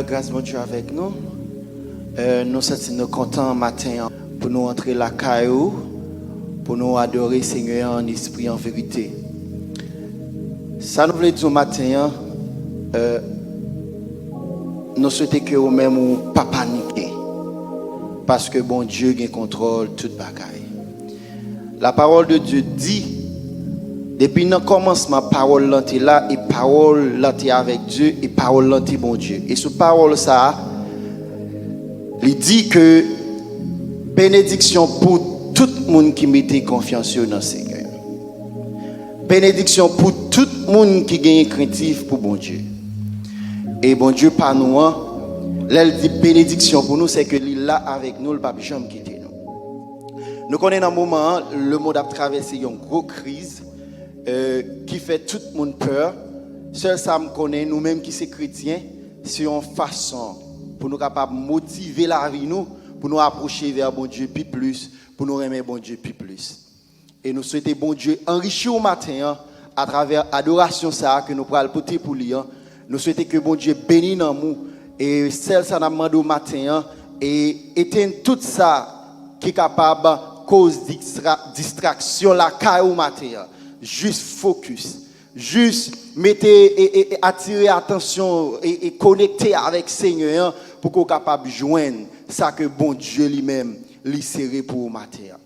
grâce mon Dieu avec nous. Nous sommes contents matin pour nous entrer la caillou, pour nous adorer Seigneur en esprit en vérité. Ça nous voulait dire matin, nous souhaitons que vous-même ou pas paniquer. Parce que bon Dieu a contrôle toute bagaille. La parole de Dieu dit, depuis le commencement, parole l'anti là, et parole l'anti avec Dieu, et parole l'anti bon Dieu. Et ce parole ça, il dit que bénédiction pour tout le monde qui mettait confiance dans le Seigneur. Bénédiction pour tout le monde qui gagne craintif pour bon Dieu. Et bon Dieu par nous, l'elle dit bénédiction pour nous, c'est que il est là avec nous, le pape jamais quitter nous. Nous connaissons un moment, le monde a traversé une grosse crise qui fait tout le monde peur. Seul ça me connaît, nous-mêmes qui sommes chrétiens, c'est une façon pour nous capables de motiver la vie, nous, pour nous approcher vers bon Dieu puis plus, pour nous aimer bon Dieu puis plus. Et nous souhaitons bon Dieu enrichir au matin à travers l'adoration ça que nous pourrons porter pour lui. Nous souhaitons que bon Dieu bénisse nous et celle ça nous demande au matin et éteindre tout ça qui est capable de cause distraction la caille au matin. Juste focus, juste mettez et attirer attention et connecter avec le Seigneur pour qu'on soit capable de joindre ça que bon Dieu lui-même lui serré pour le matin.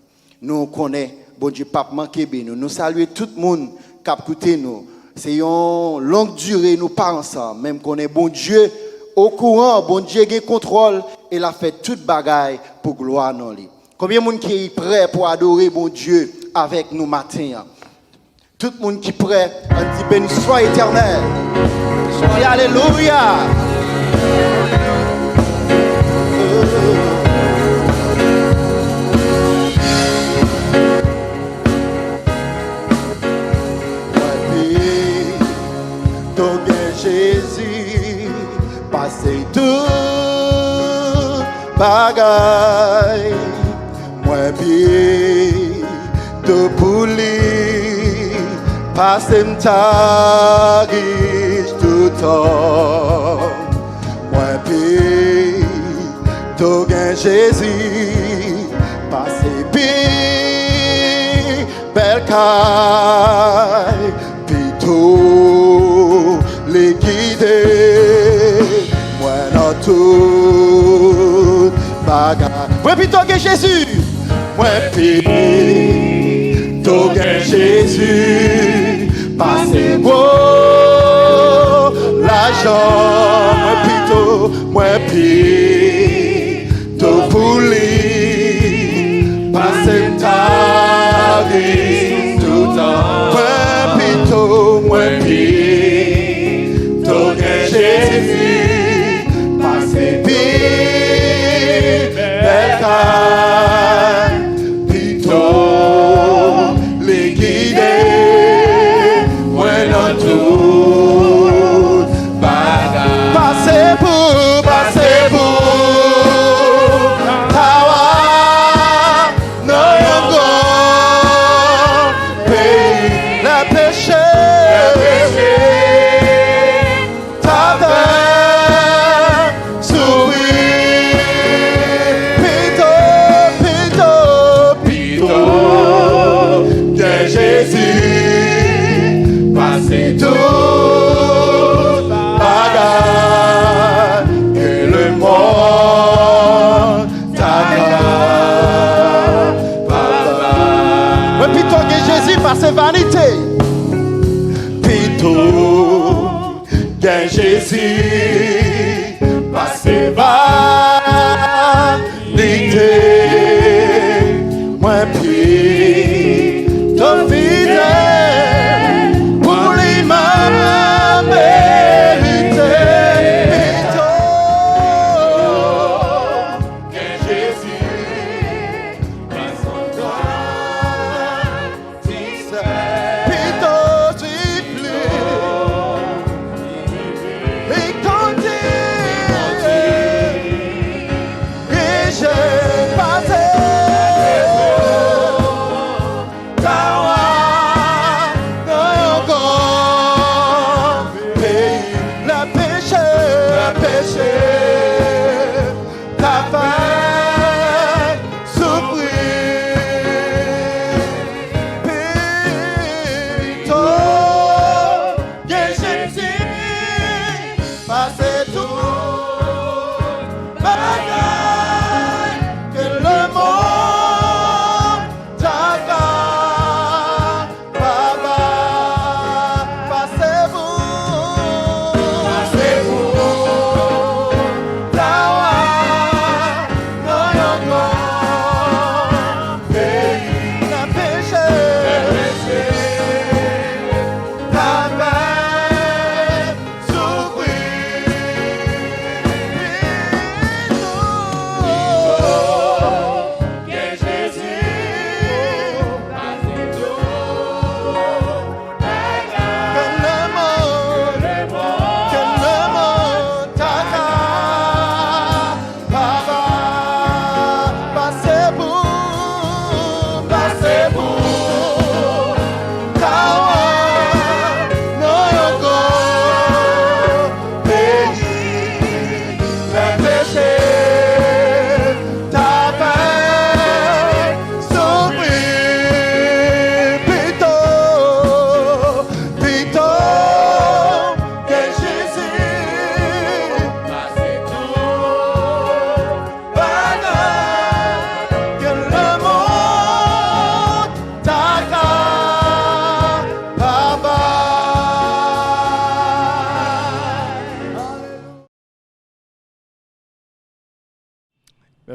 Nous connaissons bon Dieu pas manquer nous. Nous saluons tout le monde qui a écouté nous. C'est une longue durée nous pas ensemble, même qu'on est bon Dieu au courant, bon Dieu a contrôle et il a fait toute bagaille pour gloire dans lui. Combien de monde qui est prêt pour adorer bon Dieu avec nous matin? Tout le monde qui est prêt, on dit béni soit éternel. Soyez alléluia. Donc Jésus, passez tout bagaille. Moi bien, de poulie, passez m'ta riche tout temps. Moi bien, donc Jésus, passez bien, belle caille, pito, les guider, moi dans tout bagarre. Moi plutôt que Jésus, moi plutôt que Jésus, passez beau l'argent, moi plutôt pour lui, passez m'tarif tout temps. Moi plutôt que Jésus, passez bien, belle caille, plutôt les guider, moi dans tout bagarre. Passez pour, tawa, non y'en go.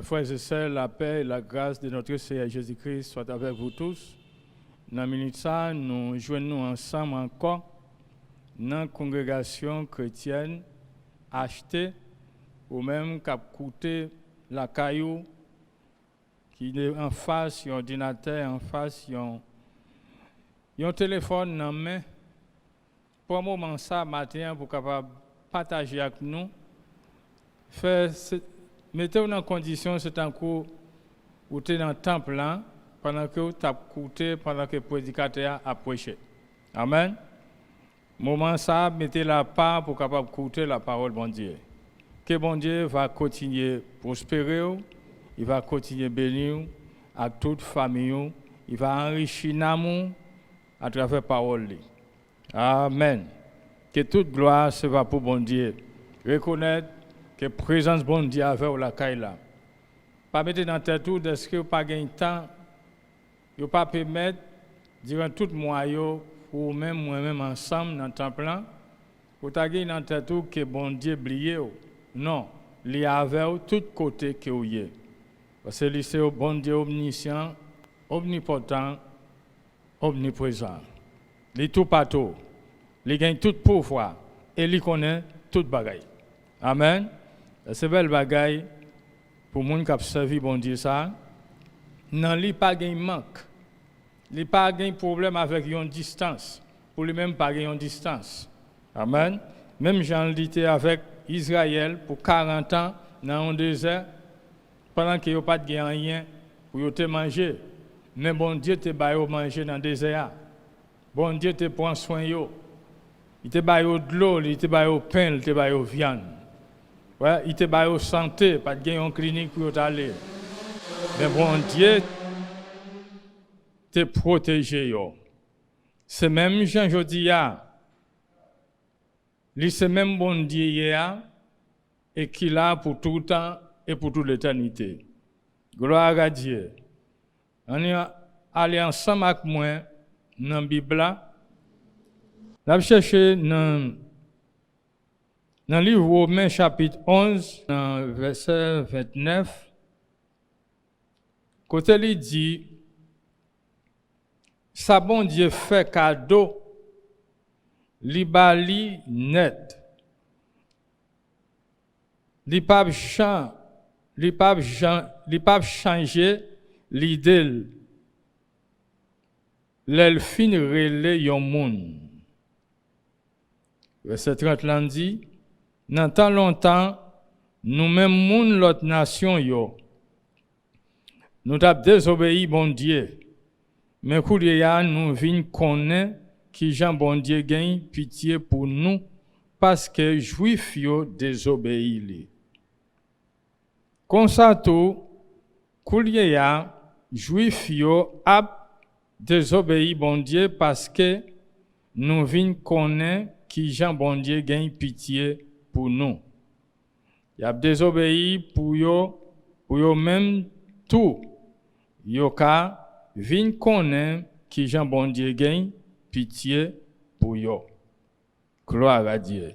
Mes frères et sœurs, la paix et la grâce de notre Seigneur Jésus-Christ soient avec vous tous. Dans la minute ça, nous joignons ensemble encore dans la congrégation chrétienne achetée ou même qui a coûté la caillou qui est en face, il y a un ordinateur en face, il y a un téléphone dans la main. Pour un moment ça, matin, pour capable partager avec nous, mettez-vous dans condition, c'est un coup où tu es dans le temple là, pendant que tu as écouté, pendant que le prédicateur a prêché. Amen. Moment ça, mettez la part pour capable écouter la parole de bon Dieu. Que bon Dieu va continuer prospérer, il va continuer bénir à toute famille, il va enrichir l'amour à travers la parole. Amen. Que toute gloire se va pour bon Dieu. Reconnaître que la présence de bon Dieu avec la caille là. Pas mettre dans tête tout, est-ce que vous pas gagné temps, vous pas permettre durant tout le mois ou même moi-même ensemble dans le temple là, vous pas gagné dans tête tout que bon Dieu oublié. Non, il y avec tout côté que vous y. Parce que c'est le bon Dieu omniscient, omnipotent, omniprésent. Il est tout partout. Il gagne tout pouvoir et il connaît toute bagaille. Amen. C'est belle bagaille pour les gens qui ont servi bon Dieu ça. Non, il n'y a pas de manque. Il n'y a pas de problème avec une distance. Pour lui-même, pas de distance. Amen. Même Jean l'était avec Israël pour 40 ans dans un désert, pendant qu'il n'y a pas de rien pour te manger. Mais bon Dieu te baille manger dans le désert. Bon Dieu te prend soin. Il te baille de l'eau, il te baille au pain, il te baille au viande. Ouais, il te baille au santé, pas de une clinique pour t'aller. Mais bon Dieu te protégé. C'est même Jean Jodia. C'est même bon Dieu hier et qu'il a pour tout le temps et pour toute l'éternité. Gloire à Dieu. On est allé ensemble avec moi dans la Bible. On a cherché dans le livre Romains chapitre 11, verset 29. Côté il dit, ça bon Dieu fait cadeau, li bali net. Li pas changer l'idée. L'el fin relé yon moun. Verset 30 là dit, dans tant longtemps, nous même moun l'autre nation yo. Nous t'a désobéi bon Dieu. Mais kouliya nous vinn connaît qui Jean bon Dieu gagne pitié pour nous parce que juif yo désobéi li. Comme ça tout, kouliya juif yo a désobéi bon Dieu parce que nous vinn connaît qui Jean bon Dieu gagne pitié pour nous. Y a désobéi pour yo même tout. Yo ka vinn connaît qui Jean bon Dieu gagne pitié pour yo. Gloire à Dieu.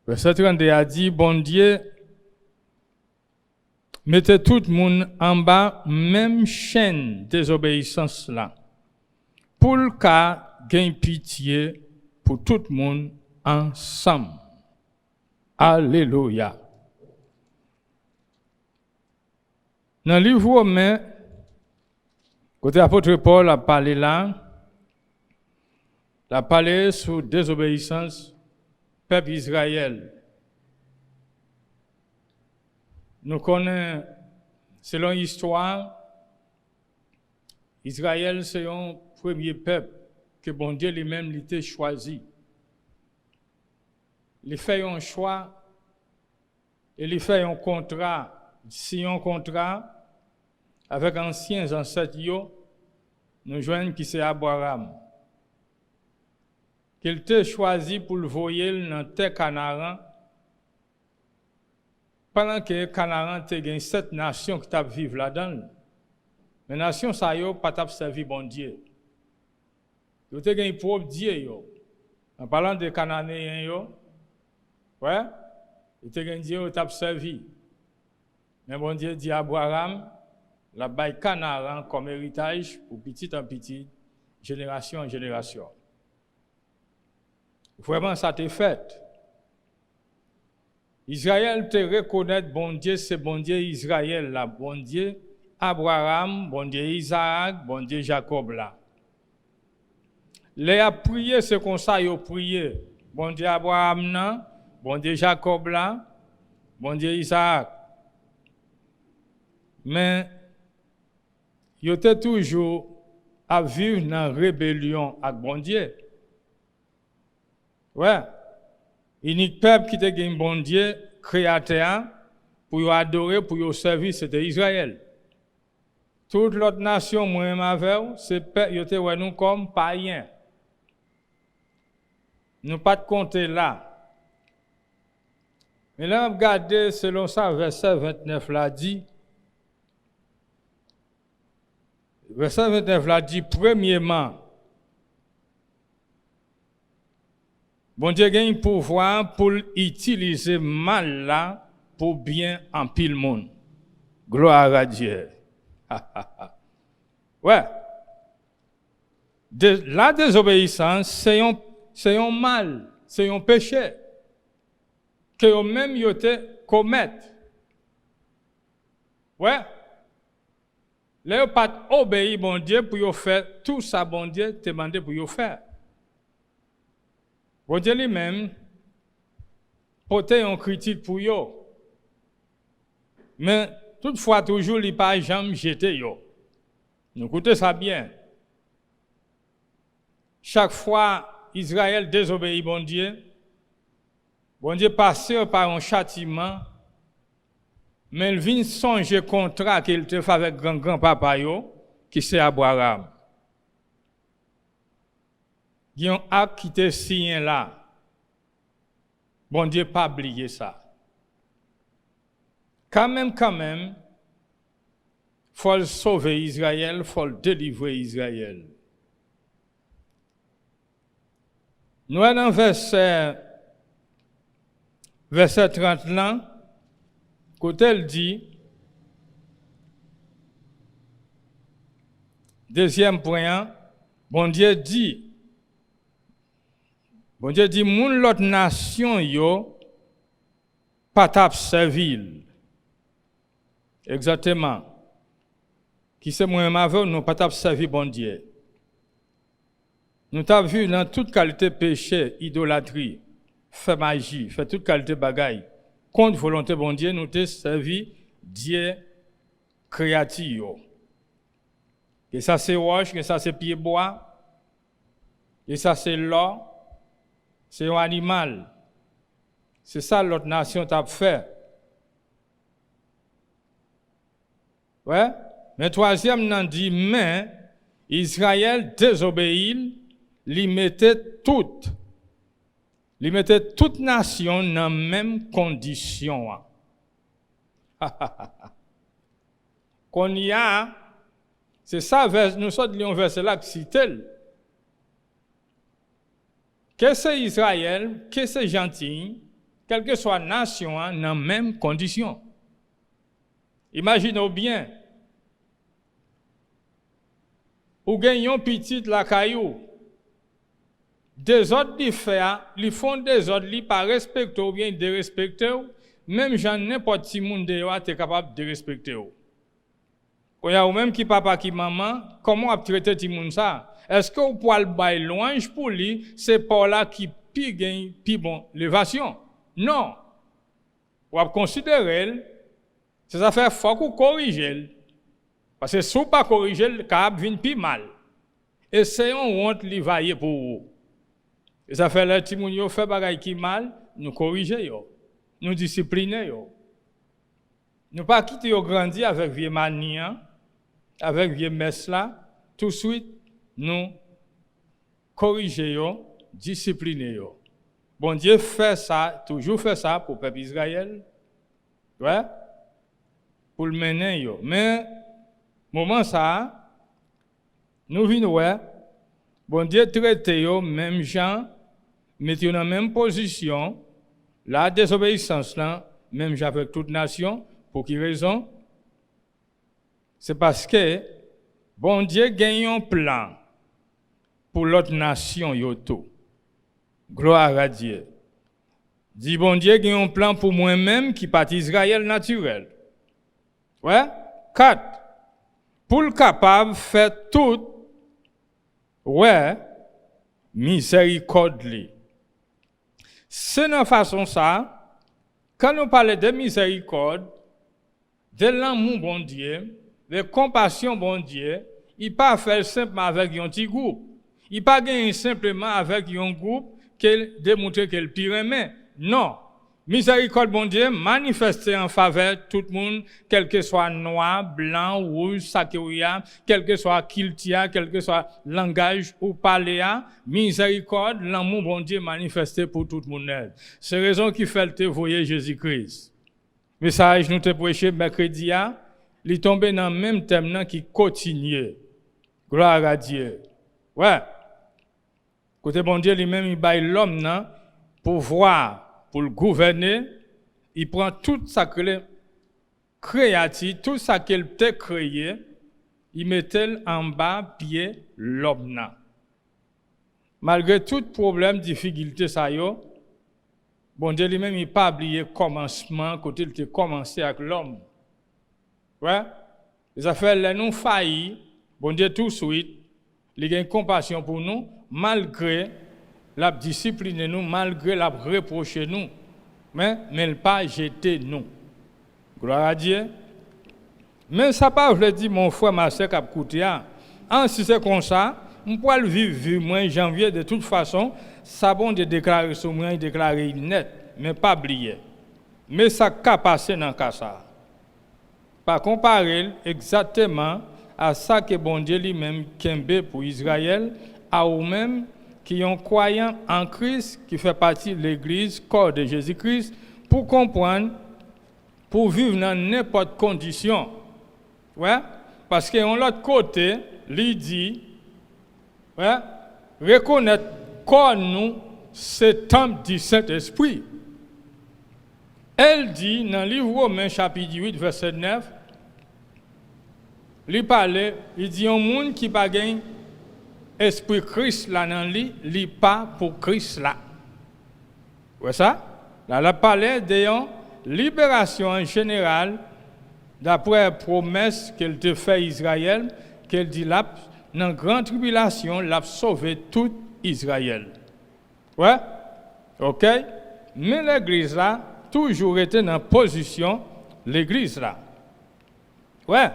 Verset 32 a dit, bon Dieu, mettez tout le monde en bas, même chaîne désobéissance là. Pour le cas, gagne pitié pour tout le monde ensemble. Alléluia. Dans le livre Romains, côté apôtre Paul a parlé là, il a parlé sur désobéissance peuple Israël. Nous connaissons, selon l'histoire, Israël c'est un premier peuple que bon Dieu lui-même l'était choisi. Il fait un choix et il fait un contrat, signé un contrat avec anciens ancêtres, nous joignons qui c'est Abraham. Qu'il t'a choisi pour le voyer dans terre Canaan. Pendant que Canaan te gagne 7 nations qui t'a vivre là-dedans. Les nations ça yo pas t'a servi bon Dieu. Yo te gagne propre Dieu yo. En parlant de Cananéens yo, ouais, yo te gagne Dieu t'a servi. Mais bon Dieu dit à Abraham, la baille Canaan comme héritage pour petit en petit, génération en génération. Vraiment, ça t'est fait. Israël te reconnaît, bon Dieu, c'est bon Dieu Israël là, bon Dieu Abraham, bon Dieu Isaac, bon Dieu Jacob là. Les a prié, c'est comme ça, ils ont prié. Bon Dieu Abraham là, bon Dieu Jacob là, bon Dieu Isaac. Mais ils étaient toujours à vivre dans la rébellion avec bon Dieu. Ouais. Unique peuple qui était un bon Dieu, créateur, pour y adorer, pour y servir, c'était Israël. Toute l'autre nation, moi-même avec, c'est ils étaient nous comme païens. Nous pas de compter là. Mais là, regardez, selon ça, verset 29 là dit, verset 29 là dit, premièrement, bon Dieu a un pouvoir pour utiliser mal là pour bien en pile monde. Gloire à Dieu. Ouais. La désobéissance, c'est un mal, c'est un péché que eux-mêmes commettent. Ouais. Là, pas obéir bon Dieu pour faire tout ça, bon Dieu te demande pour faire. Bon Dieu lui-même portait une critique pour eux. Mais toutefois, toujours, il n'a pas jamais jeté eux. Nous écoutez ça bien. Chaque fois, Israël désobéit bon Dieu passait par un châtiment, mais il vient songer contrat qu'il te fait avec grand-papa, qui c'est Abraham. Il y a un acte qui te signé là. Bon Dieu pas oublié ça. Quand même, faut sauver Israël, faut délivrer Israël. Nous dans verset 30 là, côté elle dit, deuxième point, bon Dieu dit, moun l'autre nation yo, pas tap servil. Exactement. Qui c'est moi-même avec nous, pas tap servir bon Dieu. Nous t'avons vu dans toute qualité péché, idolâtrie, fait magie, fait toute qualité bagaille. Contre volonté bon Dieu, nous t'avons servi Dieu créatif. Et ça c'est roche, et ça c'est pied bois, et ça c'est l'or. C'est un animal. C'est ça l'autre nation t'a fait. Ouais. Mais troisième n'a dit, mais Israël désobéit, il mettait toute nation dans la même condition. Qu'on y a, c'est ça, nous sommes dans un verset là qui cite. Que c'est Israël, que c'est gentil, quelle que soit la nation, dans la même condition. Imaginez bien, ou gagnons petit la caillou, des autres ils font des autres, ils pas respecter ou bien de respecter, même j'en n'importe qui monde est capable de respecter. Quand il y a ou même qui papa qui maman, comment on traiter ti monde ça? Est-ce que vous pouvez le bailler louange pour lui, c'est pas là qui gagne plus bon l'évasion? Non. Vous pouvez considérer, c'est ça fait faut qu'on corrige. Parce que si vous ne pas corriger, le cas vient plus mal. Essayons de l'évaluer pour vous. Et ça fait le petit moun fait bagay qui mal, nous corriger nous discipliner Nous pas quitter yo grandi avec vieux mania, avec vieux messe là, tout de suite nous corriger discipliner Bon Dieu fait ça, toujours fait ça pour le peuple Israël. Ouais? Pour le mener Mais moment ça, nous venons ouais, bon Dieu traite même gens, mettez dans la même position, la désobéissance là, même avec toute nation, Pour quelle raison? C'est parce que bon Dieu gagne un plan pour l'autre nation yoto. Gloire à Dieu. Dit bon Dieu gagne un plan pour moi-même qui part Israël naturel. Ouais? 4. Pour le capable de faire tout, ouais, miséricorde. C'est de façon ça, quand nous parlons de miséricorde, de l'amour bon Dieu, de compassion bon Dieu, il ne pas faire simplement avec un petit groupe. Il ne pas gagner simplement avec un groupe qui démontre qu'il pire mais non. Miséricorde, bon Dieu, manifester en faveur de tout le monde, quel que soit noir, blanc, rouge, sakéouya, quel que soit kiltia, quel que soit langage ou paléa, miséricorde, l'amour, bon Dieu, manifesté pour tout le monde. C'est la raison qui fait te voyer Jésus-Christ. Message nous te prêché mercredi, il est tombé dans le même thème qui continue. Gloire à Dieu. Ouais. Côté bon Dieu, lui-même, il baille l'homme, pour voir. Pour le gouverner, il prend tout ça que créatif, tout ça qu'il a créé, il met en bas pied l'homme. Malgré tout problème, difficulté, ça y est, bon Dieu lui-même, il n'a pas oublié le commencement, quand il a commencé avec l'homme. Ouais? Les affaires, là, nous failli, bon Dieu tout de suite, il a une compassion pour nous, malgré la discipline nous, malgré la reproche nous, mais il n'a pas jeté nous. Gloire à Dieu. Mais ça pas veut dire mon frère, ma soeur, qui a coûté. Si c'est comme ça, on peut le vivre moi janvier de toute façon, ça bon de déclarer sur moi, déclarer net, mais pas oublier. Mais ça n'a passé dans le cas ça. Pas comparer exactement à ça que bon Dieu lui-même kembe pour Israël, à eux-mêmes qui ont croyant en Christ, qui fait partie de l'Église, corps de Jésus-Christ, pour comprendre, pour vivre dans n'importe condition. Ouais? Parce que l'autre côté, il dit, ouais, reconnaître corps nous, c'est temple du Saint-Esprit. Elle dit, dans le livre Romains, chapitre 8, verset 9, il dit, un monde qui n'a pas Esprit Christ là dans lui, pas pour Christ là. Ouais ça? Là, la parlé de libération en général d'après la promesse qu'elle te fait Israël, qu'elle dit là, dans grande tribulation, l'a sauvé tout Israël. Ouais? OK? Mais l'église là, toujours été dans position, l'église là. Ouais?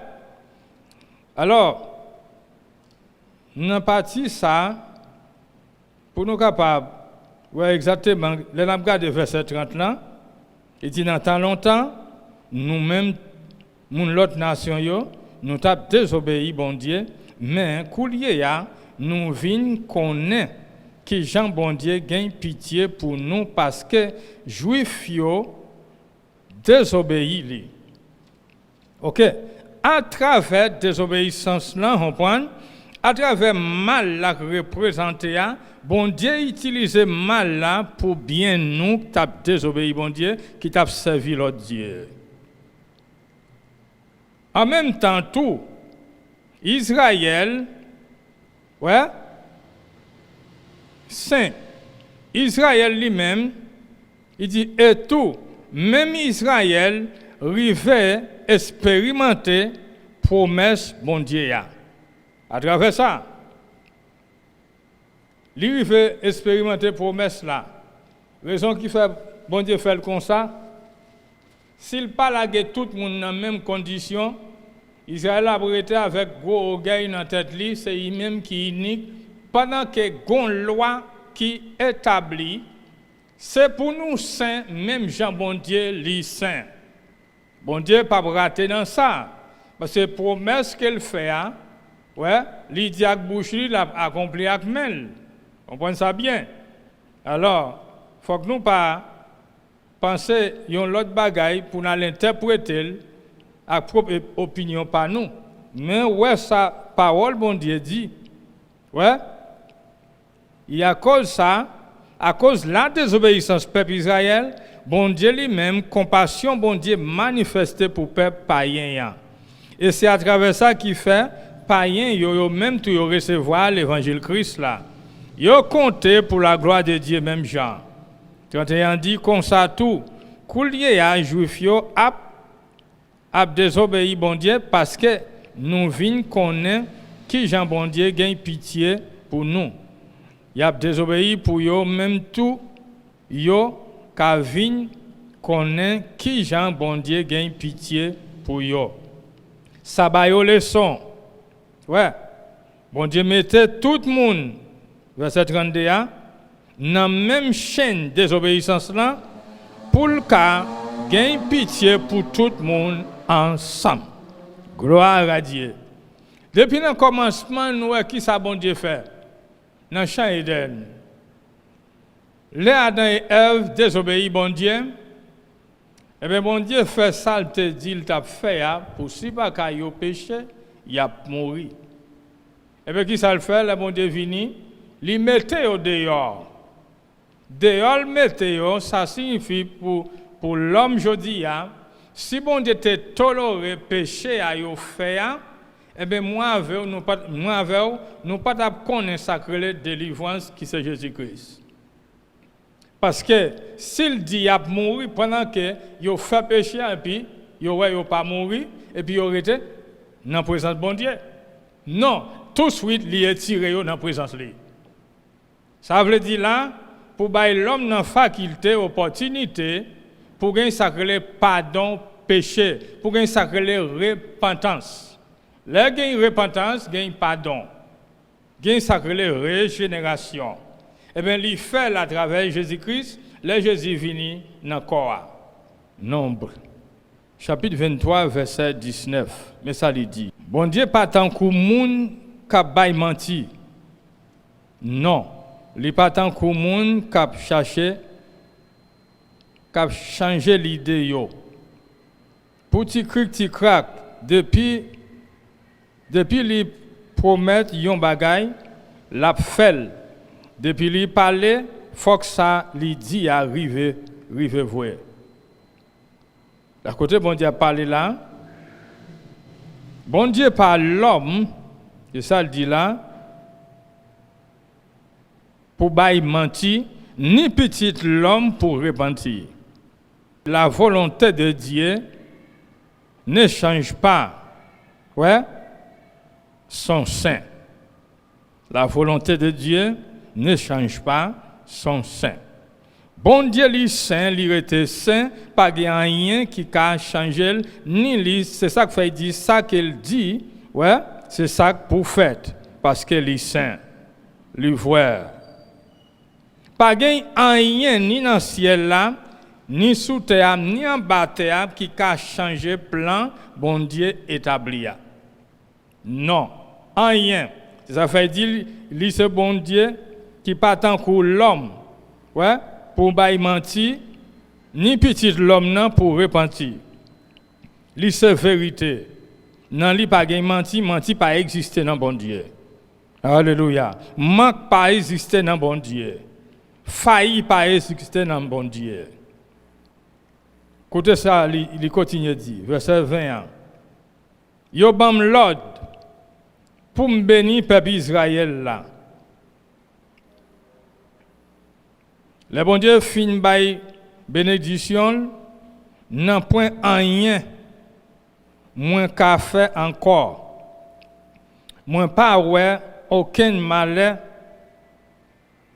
Alors, nous avons parti ça pour nous capables, ouais, exactement, les lampes de verset 30 là, il dit dans tant longtemps, nous-mêmes, l'autre nation, nous avons désobéi, bon Dieu, mais, coulier, nous vîmes connaître que Jean, bon Dieu, gagne pitié pour nous parce que Juifs, désobéi. OK? À travers désobéissance là, on comprend? À travers mal là représenté, bon Dieu utilise mal là pour bien nous qui t'a désobéi, bon Dieu, qui t'a servi l'autre Dieu. En même temps, tout, Israël, ouais, saint, Israël lui-même, il dit, et tout, même Israël, rivait expérimenter promesse, bon Dieu. À travers ça, lui veut expérimenter promesse là. Raison qui fait bon Dieu fait comme ça. S'il parle de tout le monde dans la même condition, Israël a été avec gros orgueil dans la tête, c'est lui-même qui est unique. Pendant que gon loi qui établit, c'est pour nous saints, même Jean bon Dieu, lui saint. Bon Dieu pas rater dans ça, parce que promesse qu'elle fait. Ouais, il dit avec bouche, il a accompli avec main. On comprend ça bien. Alors, il faut que nous pas penser à une autre bagaille pour nous l'interpréter avec propre opinion par nous. Mais ouais, sa parole, bon Dieu dit, ouais, il y a cause ça, à cause de la désobéissance peuple Israël, bon Dieu lui-même, compassion, bon Dieu manifesté pour peuple païen. Et c'est à travers ça qu'il fait, païen, yo même tout yo recevoir l'évangile Christ là. Yo compté pour la gloire de Dieu, même Jean. 31 dit, comme ça tout, coulier à juif yo a désobéi bon Dieu parce que nous vînes connaître qui Jean bon Dieu gagne pitié pour nous. Y a désobéi pour yo même tout yo ka vînes connaître qui Jean bon Dieu gagne pitié pour yo. Ça ba yo leçon. Ouais. Bon Dieu mettait tout le monde verset 32 dans même chaîne désobéissance là pour le cas gagne pitié pour tout le monde ensemble. Gloire à Dieu. Depuis le commencement, nous qui ça bon Dieu fait dans le champ Éden. Les Adam et Ève désobéissent bon Dieu. Et bien bon Dieu fait ça, il te dit, il t'a fait pour si pas qu'il y a péché, il a mouru. Et bien qui ça le fait, le bon Dieu vini, il mettait au dehors. Dehors, il mettait, ça signifie pour l'homme aujourd'hui, si bon Dieu te toléré péché à yo fait, eh bien moi avec nous pas connaître sacré délivrance qui c'est Jésus-Christ. Parce que s'il dit a mourir pendant que yo fait péché et puis yo pas mourir et puis yo été dans la présence de bon Dieu. Non, tout de suite il est tiré dans la présence de lui. Ça veut dire là pour bailler l'homme dans faculté opportunité pour gagner sacré pardon péché, pour gagner sacré repentance. Là gagne repentance, gagne pardon. Gagne sacré régénération. Eh bien, il fait à travers Jésus-Christ, le Jésus vini dans le corps. Nombre. Chapitre 23, verset 19. Mais ça lui dit. Bon Dieu pas tant que moun k'ap bay menti. Non. Il pas tant que moun k'ap chercher, k'ap changer l'idée yo. Pour ti crack, depuis li promet yon bagay, l'a fait. Depuis li parler, faut que ça li dit arriver vrai. La côté bon Dieu a parlé là. Bon Dieu par l'homme, et ça le dit là, pour bailler mentir, ni petit l'homme pour repentir. La volonté de Dieu ne change pas. Ouais? Son sein. La volonté de Dieu ne change pas son sein. Bon Dieu, lui saint, lui était saint, pas rien qui a changé, ni lui, c'est ça que fait dire, ça qu'il dit, ouais, c'est ça pour fait, parce que lui saint, lui voir. Pas rien ni dans le ciel là, ni sous terre, ni en bas terre qui a changé plan, bon Dieu établi. Non, rien. Ça fait dire, lui c'est bon Dieu qui pas tant que l'homme, ouais, pour bailler mentir, ni petit l'homme non pour repentir. Lui c'est vérité. Non, lui pas menti pas exister dans bon Dieu. Alléluia. Manque pas exister dans bon Dieu. Failli pas exister dans bon Dieu. Côté ça, il continue dire, verset 20. Yo bam l'ordre pour me bénir peuple Israël là. Le bon Dieu fin by bénédiction, n'a point rien, moins qu'à faire encore. Moins pas ouais aucun malheur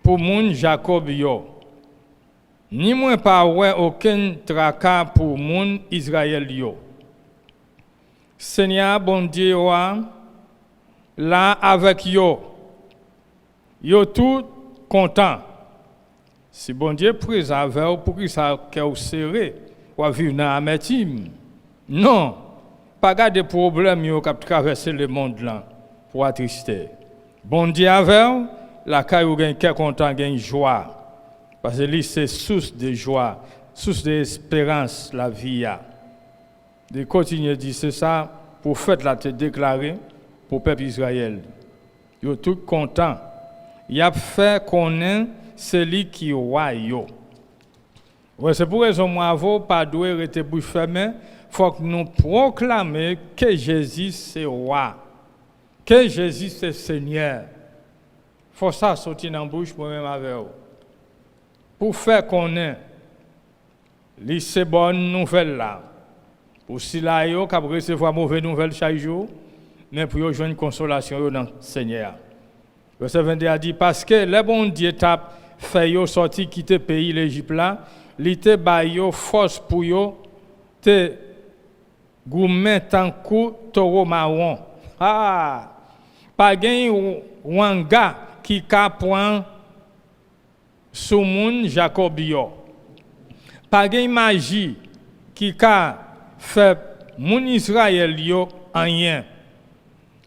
pour moun Jacob yo. Ni moins pas ouais aucun tracas pour moun Israël yo. Seigneur bon Dieu là avec yo. Yo tout content. Si bon Dieu préserve pour que ça qu'au serré ou vivre dans amertume. Non, pas garder problème yo qui traverser le monde là pour attrister. Bon Dieu avec la caillou gagne cœur content gagne joie. Parce que lui c'est source de joie, source d'espérance la vie a. De continuer dire c'est ça pour faire la te déclarer pour peuple Israël. Yo tout content. Il a fait connaître c'est lui qui roi yo. Ouais, c'est pour raison moi avons pas doit rester bouche fermée, faut que nous proclamer que Jésus c'est roi. Que Jésus c'est Seigneur. Faut ça sortir dans bouche pour même avec vous. Pour faire connaître les ces bonnes nouvelles là. Pour si là yo cap recevoir mauvaise nouvelle chaque jour, mais pour joindre une consolation dans le Seigneur. Verset 22 a dit parce que le bon Dieu t'a fait yo sortir quitter pays l'Égypte là, il te ba yo force pour yo te gourmet tant coup taureau marron. Ah, pas gain wanga qui ka point sous moun Jacob yo. Pas gain magie qui ka fait moun Israël yo rien.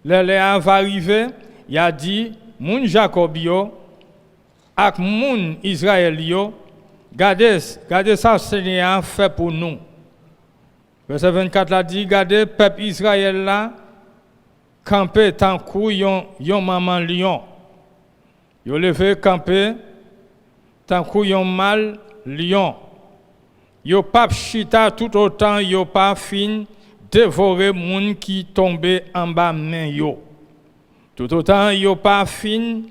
Le va arriver, il a dit moun Jacob yo ak moun Israël yo gardez ça Seigneur fait pour nous. Verset 24 là dit gardez peuple Israël là camper tant kou yon maman lion. Yo levé camper tant kou yon mal lion. Yo pas chita tout autant yo pas fin dévorer moun qui tombé en bas main yo. Tout autant yo pas fin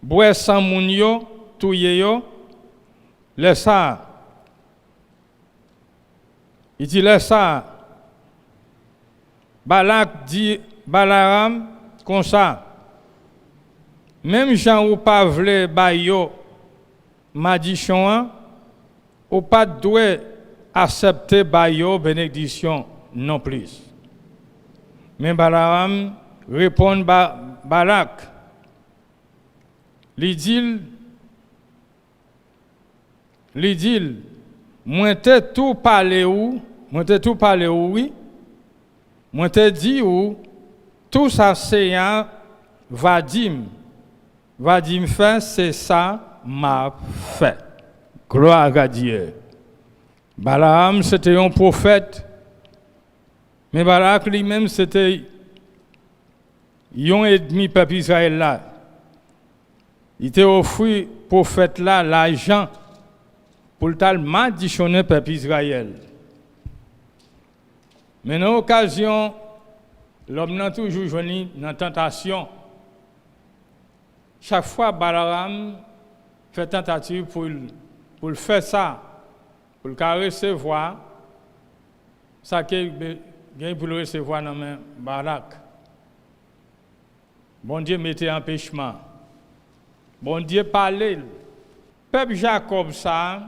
boire sans moun yo touye yo. Laisse ça. Il dit laisse ça. Balak dit Balaram comme ça. Même Jean ou pas vle ba yo malédiction ou pas doit accepter ba yo bénédiction non plus. Mais Balaram répond Balak. Il dit moi t'ai tout parlé oui. Moi t'ai dit ou tout ça c'est un Vadim fait c'est ça m'a fait. Gloire à Dieu. Balaam c'était un prophète. Mais Balak lui-même c'était un ennemi peuple Israël là. Il était offert prophète là l'argent pour le malédictionner peuple Israël. Mais dans l'occasion, l'homme n'a toujours joué dans la tentation. Chaque fois, Balaam fait tentative pour faire ça, pour le recevoir, ça qu'il a pour le recevoir dans le Balak. Bon Dieu mettait empêchement. Bon Dieu parlait. Peuple Jacob ça,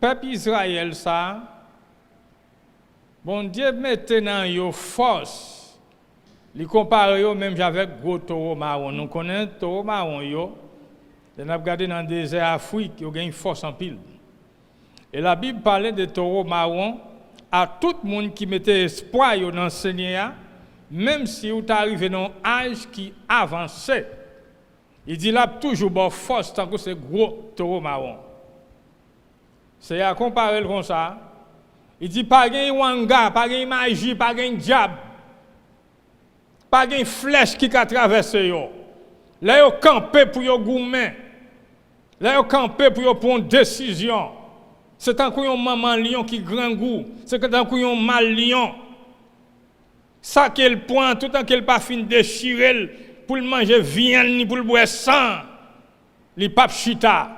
peuple Israël ça, bon Dieu mettait dans yo force. Il compare yo même avec gros taureau marron. Nous connaissons taureau marron yo. On a regardé dans le désert Afrique, yo gagne force en pile. Et la Bible parlait de taureau marron à tout le monde qui mettait espoir yo dans le Seigneur, même si vous arrivé dans un âge qui avançait. Il dit là toujours bon force tant que c'est gros taureau marron. C'est à comparer comme ça. Il dit pas gain wanga, pas gain magie, pas gain diable. Pas gain flèche qui a traversé yo. Là yo camper pour yo gourmet. Là yo camper pour yo prendre décision. C'est tant que yon maman lion qui grand goût, c'est tant que yon mal lion. Ça qu'elle point tout tant qu'elle pas fin déchirer pour le manger viande ni pour le boire sang. Li pap chita.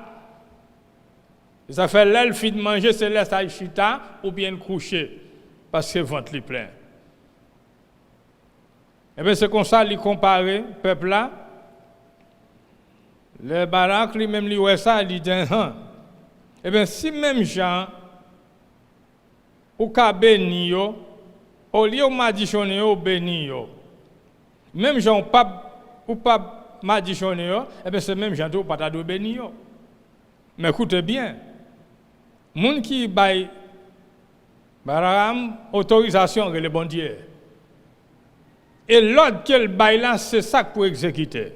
Ça fait l'aile fin de manger c'est laisse à chita ou bien coucher parce que ventre li plein. Et bien c'est comme ça li comparer peuple là. Le Balak lui même li ouais ça il dit eh bien si même Jean ou ka béni yo au lieu malédictionner yo béni yo. Même Jean ou pas malédictionner yo, eh bien c'est même Jean ou pas ta do béni yo. Mais écoutez bien. Moun qui bail Balaam autorisation que le bon Dieu. Et l'ordre qu'elle bail là c'est ça pour exécuter.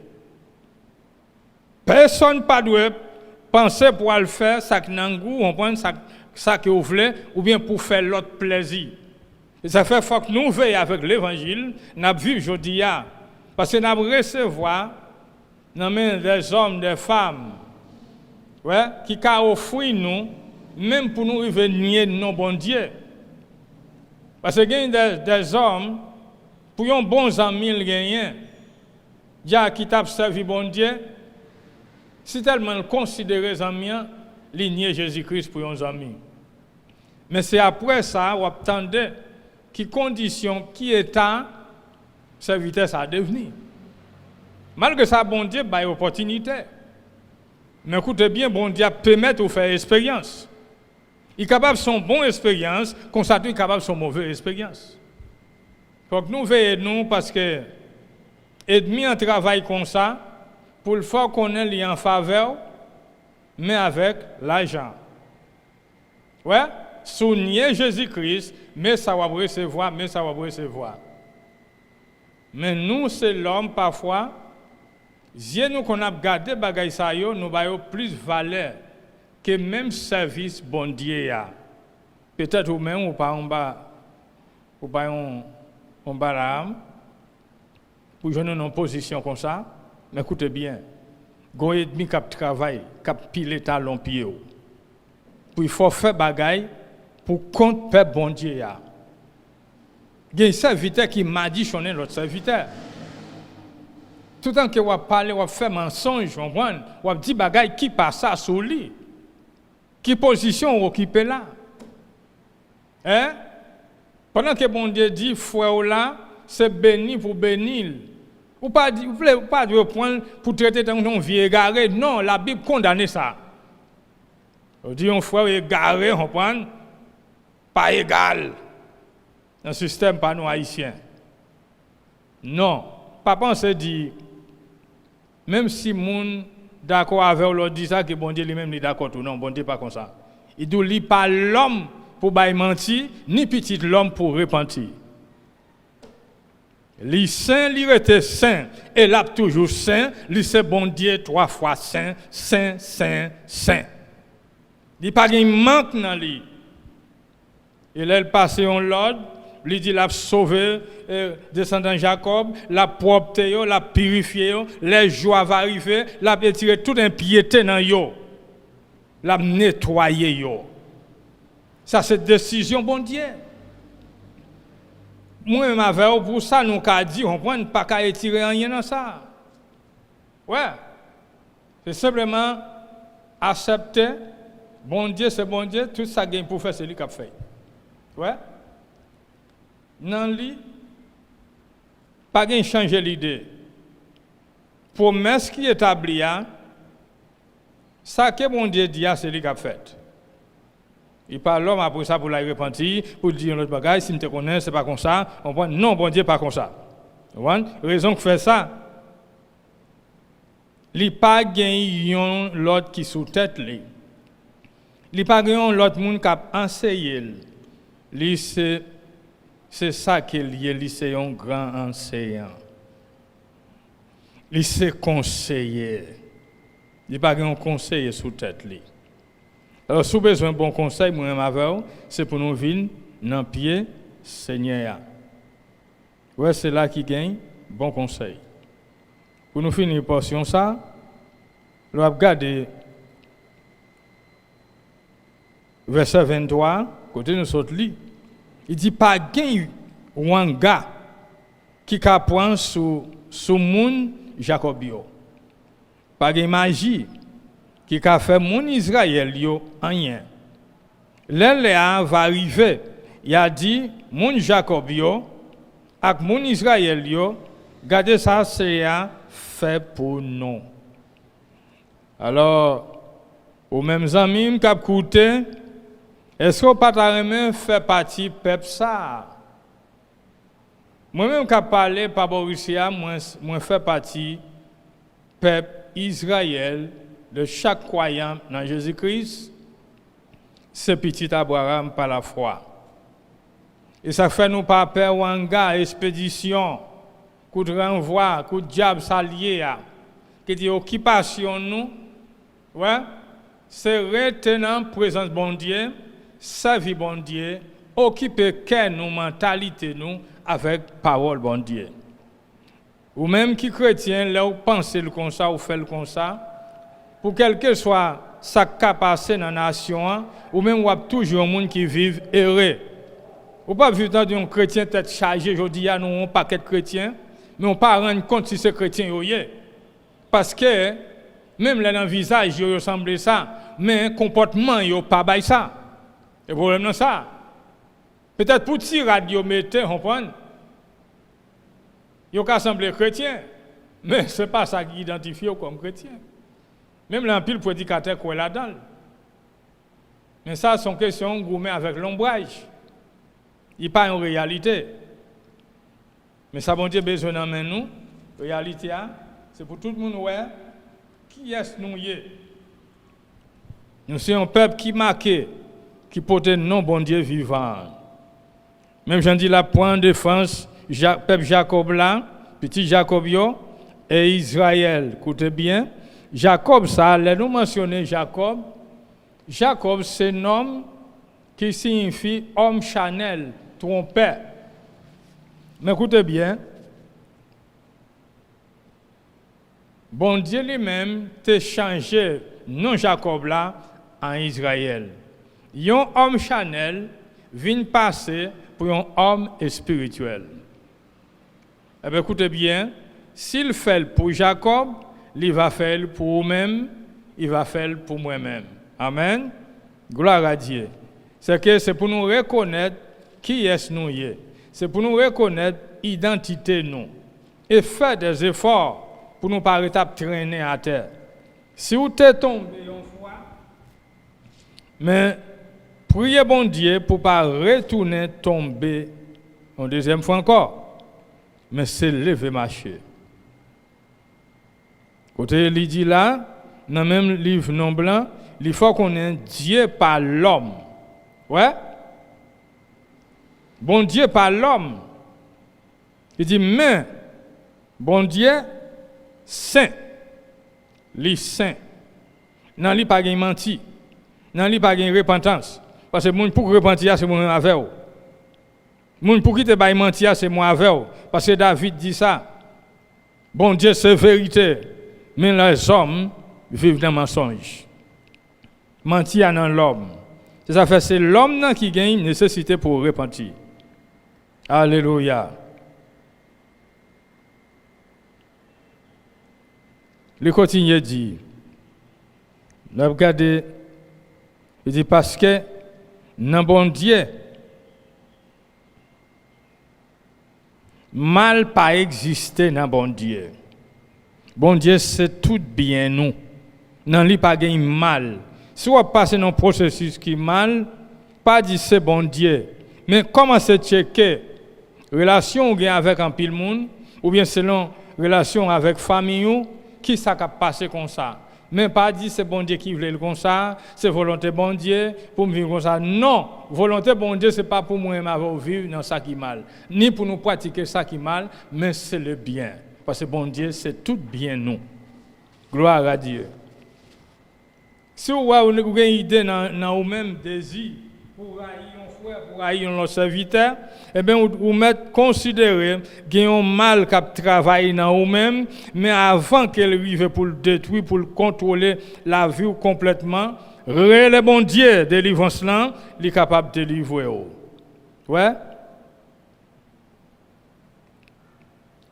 Personne pas doit penser pour le faire ça qui nan goût, on prend ça que vous voulez ou bien pour faire l'autre plaisir. Et ça fait faut que nous veillons avec l'évangile, n'a vu jodi parce que n'a recevoir dans main des hommes des femmes Ouais, qui a offert nous, même pour nous revenir non bon Dieu. Parce que il y a des hommes, pour un bon ami, il gagne, qui t'a servi bon Dieu, si tellement considéré les amis, il nie Jésus-Christ pour un ami. Mais c'est après ça, on attendait qui condition, qui état, serviteur ça a devenu. Malgré ça, bon Dieu a une opportunité. Mais écoutez bien, bon Dieu permet de faire expérience. Il est capable de son bonne expérience, comme ça, il est capable de son mauvaise expérience. Il faut que nous veillons parce que ennemi un travail comme ça, pour le faire qu'on ait en faveur, mais avec l'argent. Ouais, souligner Jésus-Christ, mais ça va recevoir, Mais nous, c'est l'homme parfois, si nous qu'on a gardé bagay ça yo, nous avons plus valeur que même service bon Dieu ya. Peut-être ou même ou pas on bas pour jouer dans une position comme ça, mais écoutez bien, gon ennemi qui travaille, qui pile talon pied. Pour il faut faire bagay pour compte peuple bon Dieu ya. Il y a un serviteur qui m'a dit sonner l'autre serviteur. Tout le temps que vous parlez, vous faites mensonge, vous dites bagay qui passe ça sur lui. Qui position vous occupez là? Hein? Pendant que bon Dieu dit, frère là, c'est béni pour bénir. Vous ne pouvez pas dire pour traiter d'un vie égaré. Non, la Bible condamne ça. On dit un frère égaré, on comprend? Pas égal. Un système pas nous haïtiens. Non. Papa se dit, même si moun d'accord avec l'autre dit ça, que bon Dieu lui-même est d'accord tout. Non, bon Dieu pas comme ça. Il dit, il pas l'homme pour bailler mentir, ni petit l'homme pour repentir. Li saint, li rete saint, et là toujours saint, li c'est bon Dieu 3 fois saint, saint, saint, saint. Il pas de manque dans lui. Et là, il passe en l'ordre, lui dit l'a sauvé descendant Jacob, l'a propre, l'a purifié, les joies vont arriver, l'a tiré toute impiété dans yo, l'a nettoyé yo. Ça c'est décision bon Dieu. Moi-même avec pour ça nous qu'a dit on prend pas qu'à tirer rien dans ça. Ouais. C'est simplement accepter bon Dieu c'est bon Dieu, tout ça gagne pour faire c'est lui qui a fait. Ouais. Non li pas gagne changer l'idée. Promesse qui établie ça que bon Dieu dit c'est lui qui a fait. Il parle l'homme après ça pour la repentir, pour dire l'autre bagage, si tu connais, c'est pas comme ça. On voit non, bon Dieu pas comme ça. Raison que fait ça. Il pas gagné l'autre qui sous tête li. Il pas gagné l'autre monde qui a enseigné. Lui c'est ça qu'il est, c'est un grand enseignant. Il c'est conseiller. Il pas gagné un conseiller sous tête li. Alors, si vous avez besoin de bon conseil, moi-même avec c'est pour nous venir dans le pied Seigneur. Ouais, c'est là qui gagne bon conseil. Pour nous finir une portion ça, nous allons regarder verset 23, côté nous autres lit. Il dit pas gagne un gars qui prend sous moun Jacobio. Pas gagne magie qui a fait mon Israël yo rien. Léa va arriver, il a dit mon Jacob yo ak mon Israël yo, gardez ça c'est fait pour nous. Alors aux mêmes amis qui a écouté, est-ce que pas ta fait partie peuple ça? Moi-même qui a parlé par Borussia, moi fait partie peuple Israël. De chaque croyant dans Jésus-Christ, c'est petit Abraham par la foi. Et ça fait nous pas peur wanga expédition, coup de renvoi, coup de diable s'allier qui dit occupation nous, ouais, c'est retenant présence bon Dieu, servir bon Dieu, occuper cœur nous, mentalité nous avec parole bon Dieu. Ou même qui chrétien là ou pensez le comme ça ou fait le comme ça. Pour quelle que soit ça qui passé dans la nation, ou même ou toujours un monde qui vit erré. Ou pas vivre dans un chrétien tête chargée, je dis, nous un paquet de chrétiens, mais on pas rendre compte si c'est chrétien ou pas. Parce que, même là dans le visage, il ressemble ça, mais le comportement, il n'a pas ça. Le problème, c'est ça. Peut-être pour tirer radio, mettez, on comprend. Il a semblé chrétien, mais ce n'est pas ça qui identifie comme chrétien. Même l'empile prédicateur qui est là-dedans. Mais ça, c'est une question gourmet avec l'ombrage. Il n'y a pas une réalité. Mais ça, bon Dieu, besoin d'emmener nous. La réalité, c'est pour tout le monde, ouais. Qui est-ce nous y est? Nous sommes un peuple qui marqué, qui porte non bon Dieu vivant. Même j'en dis la point de défense, peuple Jacob là, petit Jacobio, et Israël. Écoutez bien, Jacob, ça, là nous mentionner Jacob. Jacob, c'est un nom qui signifie homme Chanel, trompeur. Mais écoutez bien, bon Dieu lui-même t'a changé non Jacob là en Israël. Un homme Chanel vient passer pour un homme spirituel. Eh bien, écoutez bien, s'il fait pour Jacob, il va faire pour vous-même, il va faire pour moi-même. Amen. Gloire à Dieu. C'est pour nous reconnaître qui est-ce nous y est. C'est pour nous reconnaître l'identité nous. Et faire des efforts pour nous pas traîner à terre. Si vous êtes tombé une fois, mais priez bon Dieu pour ne pas retourner tomber une deuxième fois encore. Mais c'est lever marcher. Côté il dit là, dans le même livre non blanc, il faut qu'on ait Dieu par l'homme. Ouais? Bon Dieu par l'homme. Il dit, mais, bon Dieu, saint. Li saint. Non, li pas de menti. Non, li pas de repentance. Parce que moun pour repentir, c'est moi avec vous. Moun pour qui te bail mentir, c'est moi avec vous. Parce que David dit ça. Bon Dieu, c'est vérité. Mais les hommes vivent dans le mensonge. Mentir dans l'homme. C'est l'homme qui gagne nécessité pour repentir. Alléluia. Le continue dit, regardez, il dit parce que dans bon Dieu, mal pas existé dans bon Dieu. Bon Dieu, c'est tout bien nous. Dans lui pas gain mal. Si on passe dans un processus qui est mal, pas dit c'est bon Dieu. Mais comment c'est checker relation avec un pile monde ou bien selon relation avec famille qui ça a passé comme ça. Mais pas dit c'est bon Dieu qui voulait comme ça, c'est volonté bon Dieu pour me vivre comme ça. Non, volonté bon Dieu c'est pas pour moi vivre dans ça qui est mal, ni pour nous pratiquer ça qui est mal, mais c'est le bien. Parce que bon Dieu c'est tout bien nous. Gloire à Dieu. Si vous avez une idée dans vous-même désir pour haïr un frère, pour haïr un serviteur, eh bien, vous mettez considérer qu'il y a un mal qui travaille dans vous-même, mais avant qu'elle arrive pour le détruire, pour le contrôler la vie complètement, le bon Dieu, délivrance là, il est capable de délivrer. Ouais?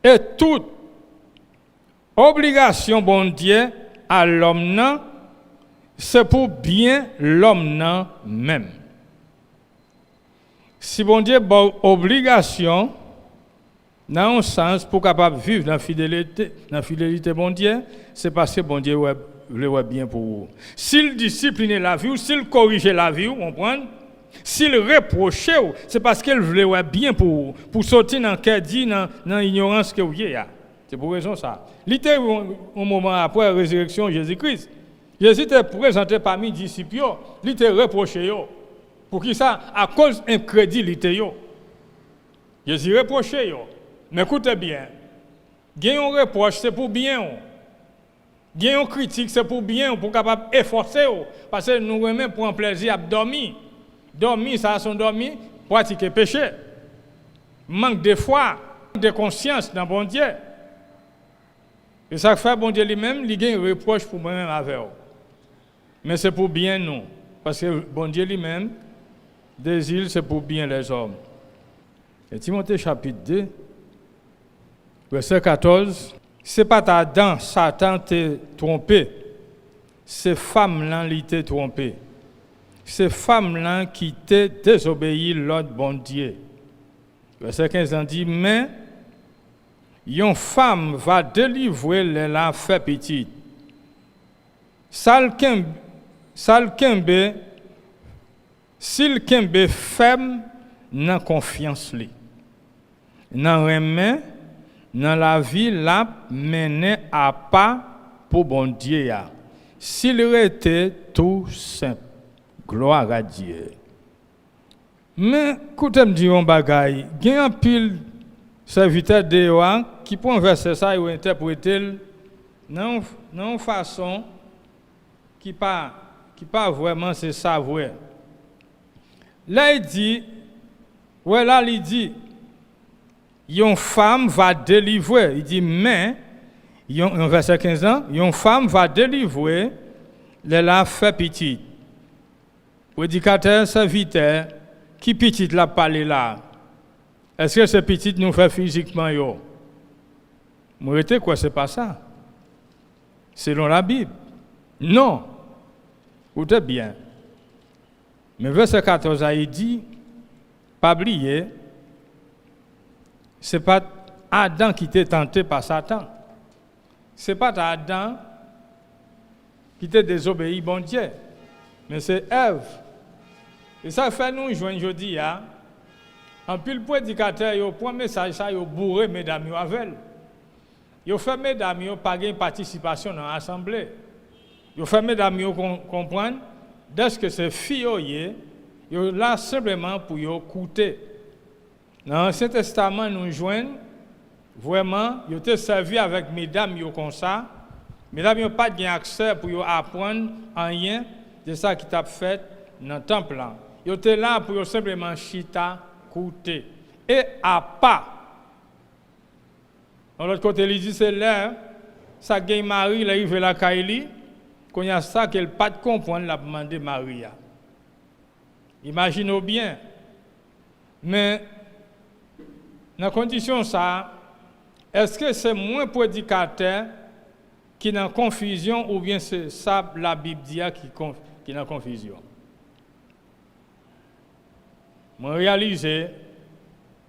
Et toute obligation, bon Dieu, à l'homme, c'est pour bien l'homme même. Si bon Dieu a une obligation, dans un sens, pour capable vivre dans la fidélité bon Dieu, c'est parce que bon Dieu veut bien pour vous. S'il discipline la vie, ou s'il corrige la vie, vous comprenez? S'il reproche, c'est parce qu'il veut bien pour vous, pour sortir dans l'ignorance que vous avez. C'est pour raison ça. L'idée, un moment après la résurrection de Jésus-Christ, Jésus était présenté parmi les disciples, il était reproché. Pour qui ça? À cause d'incrédulité. Jésus reproché. Mais écoutez bien, gagner un reproche, c'est pour bien. Gagner une critique, c'est pour bien, pour capable efforcer. Parce que nous aimons pour un plaisir à dormir. Dormir, ça sont dormir, pratiquer péché. Manque de foi, de conscience dans bon Dieu. Et ça fait bon Dieu lui-même, il gagne un reproche pour moi-même avec vous. Mais c'est pour bien nous. Parce que bon Dieu lui-même désire, c'est pour bien les hommes. Et Timothée chapitre 2, verset 14, c'est pas Adam, Satan t'a trompé. C'est femme-là qui t'a trompé. C'est femme-là qui t'a désobéi l'ordre bon Dieu. Verset 15 on dit, mais une femme va délivrer les fait petite. S'il kembe femme dans confiance li. Dans remet dans la vie la mené à pas pour bon Dieu ya. S'il était tout simple. Gloire à Dieu. Mais écoutez me dire un bagay, il y a un pile serviteur de Yohan qui prend verset ça et interpréter non façon qui pas vraiment c'est ça vrai. Là il dit il dit une femme va délivrer, il dit mais en verset 15 ans, une femme va délivrer les fait petite. Prédicateur serviteur qui petite la parler là. Est-ce que ce petit nous fait physiquement yo? Moi quoi c'est pas ça. Selon la Bible. Non. Écoutez bien. Mais verset 14 il dit pas oublier c'est pas Adam qui était tenté par Satan. C'est pas Adam qui était désobéi bon Dieu. Mais c'est Ève. Et ça fait nous joindre aujourd'hui en pile prédicateur yo prend message ça yo bourré mesdames yo avec. Yo fait mesdames yo pas gain participation dans l'assemblée. Yo fait mesdames yo comprendre dès que c'est fille yo là simplement pour yo écouter. Dans l'Ancien Testament nous joindre vraiment yo te servi avec mesdames yo comme ça. Mesdames yo pas gain accès pour yo apprendre rien de ça qui t'a fait dans le temple là. Yo te là pour yo simplement chita écouter et à pas. De l'autre côté il dit c'est là ça gagne Marie là il veut la Kaili qu'on y a ça qu'elle pas de comprendre la demander Maria. Imaginez bien. Mais dans condition ça est-ce que c'est moins prédicateur qui est en confusion ou bien c'est ça la Bible dit qui est en confusion? Je réalise,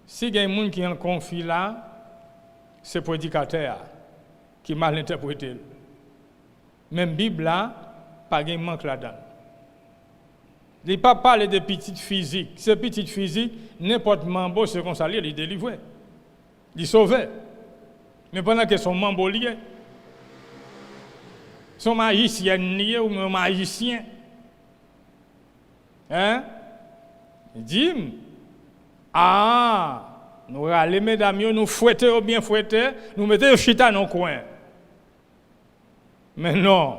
si il y a des gens qui ont conflit là, c'est le prédicateur qui mal interprété. Même la Bible là, pas de manque là-dedans. Il ne pas parler de petites physiques. Ces petites physiques, n'importe membre, c'est comme ça, il est délivré. Il est sauvé. Mais pendant que son membre lié, son magicien lié ou un magicien, hein? Il dit, nous allons, mesdames, nous fouetter ou bien fouetter, nous mettons le chita dans le coin. Mais non, la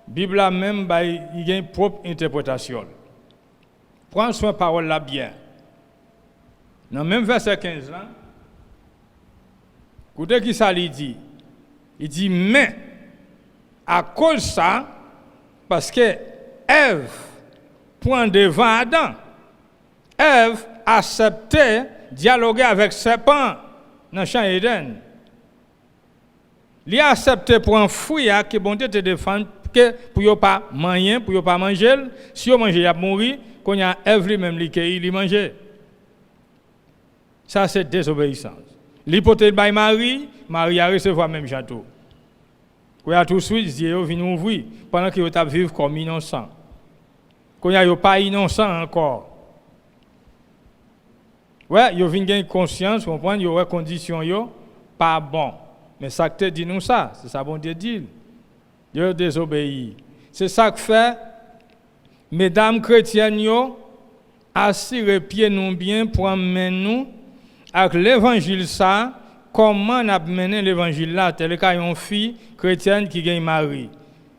Bible a même il y a une propre interprétation. Prends soin de la parole là bien. Dans le même verset 15 là, écoutez qui ça lui dit. Il dit, mais à cause de ça, parce que Ève prend devant Adam, Ève acceptait dialoguer avec le serpent dans le champ Éden. Il a accepté pour un fruit que bon Dieu te défend pour ne pas manger, pour ne pas manger. Si on mange, il a mourir. Quand il y a Ève lui-même il mange. Ça c'est désobéissance. L'hypothèse de Marie a recevoir même château. Quand il y a tout de suite, Dieu vient ouvrir pendant qu'il a vivre comme innocent. Quand il n'y a pas innocent encore. Ouais, il vient gagner conscience, comprendre, il y a conditions pas bon. Mais ça que te dit nous ça, c'est ça bon Dieu dit. Dieu désobéit. C'est ça que fait mesdames chrétiennes assurer pied nous bien pour amener nous avec l'évangile ça, comment on a mené l'évangile là, tel cas une fille chrétienne qui gagne mari.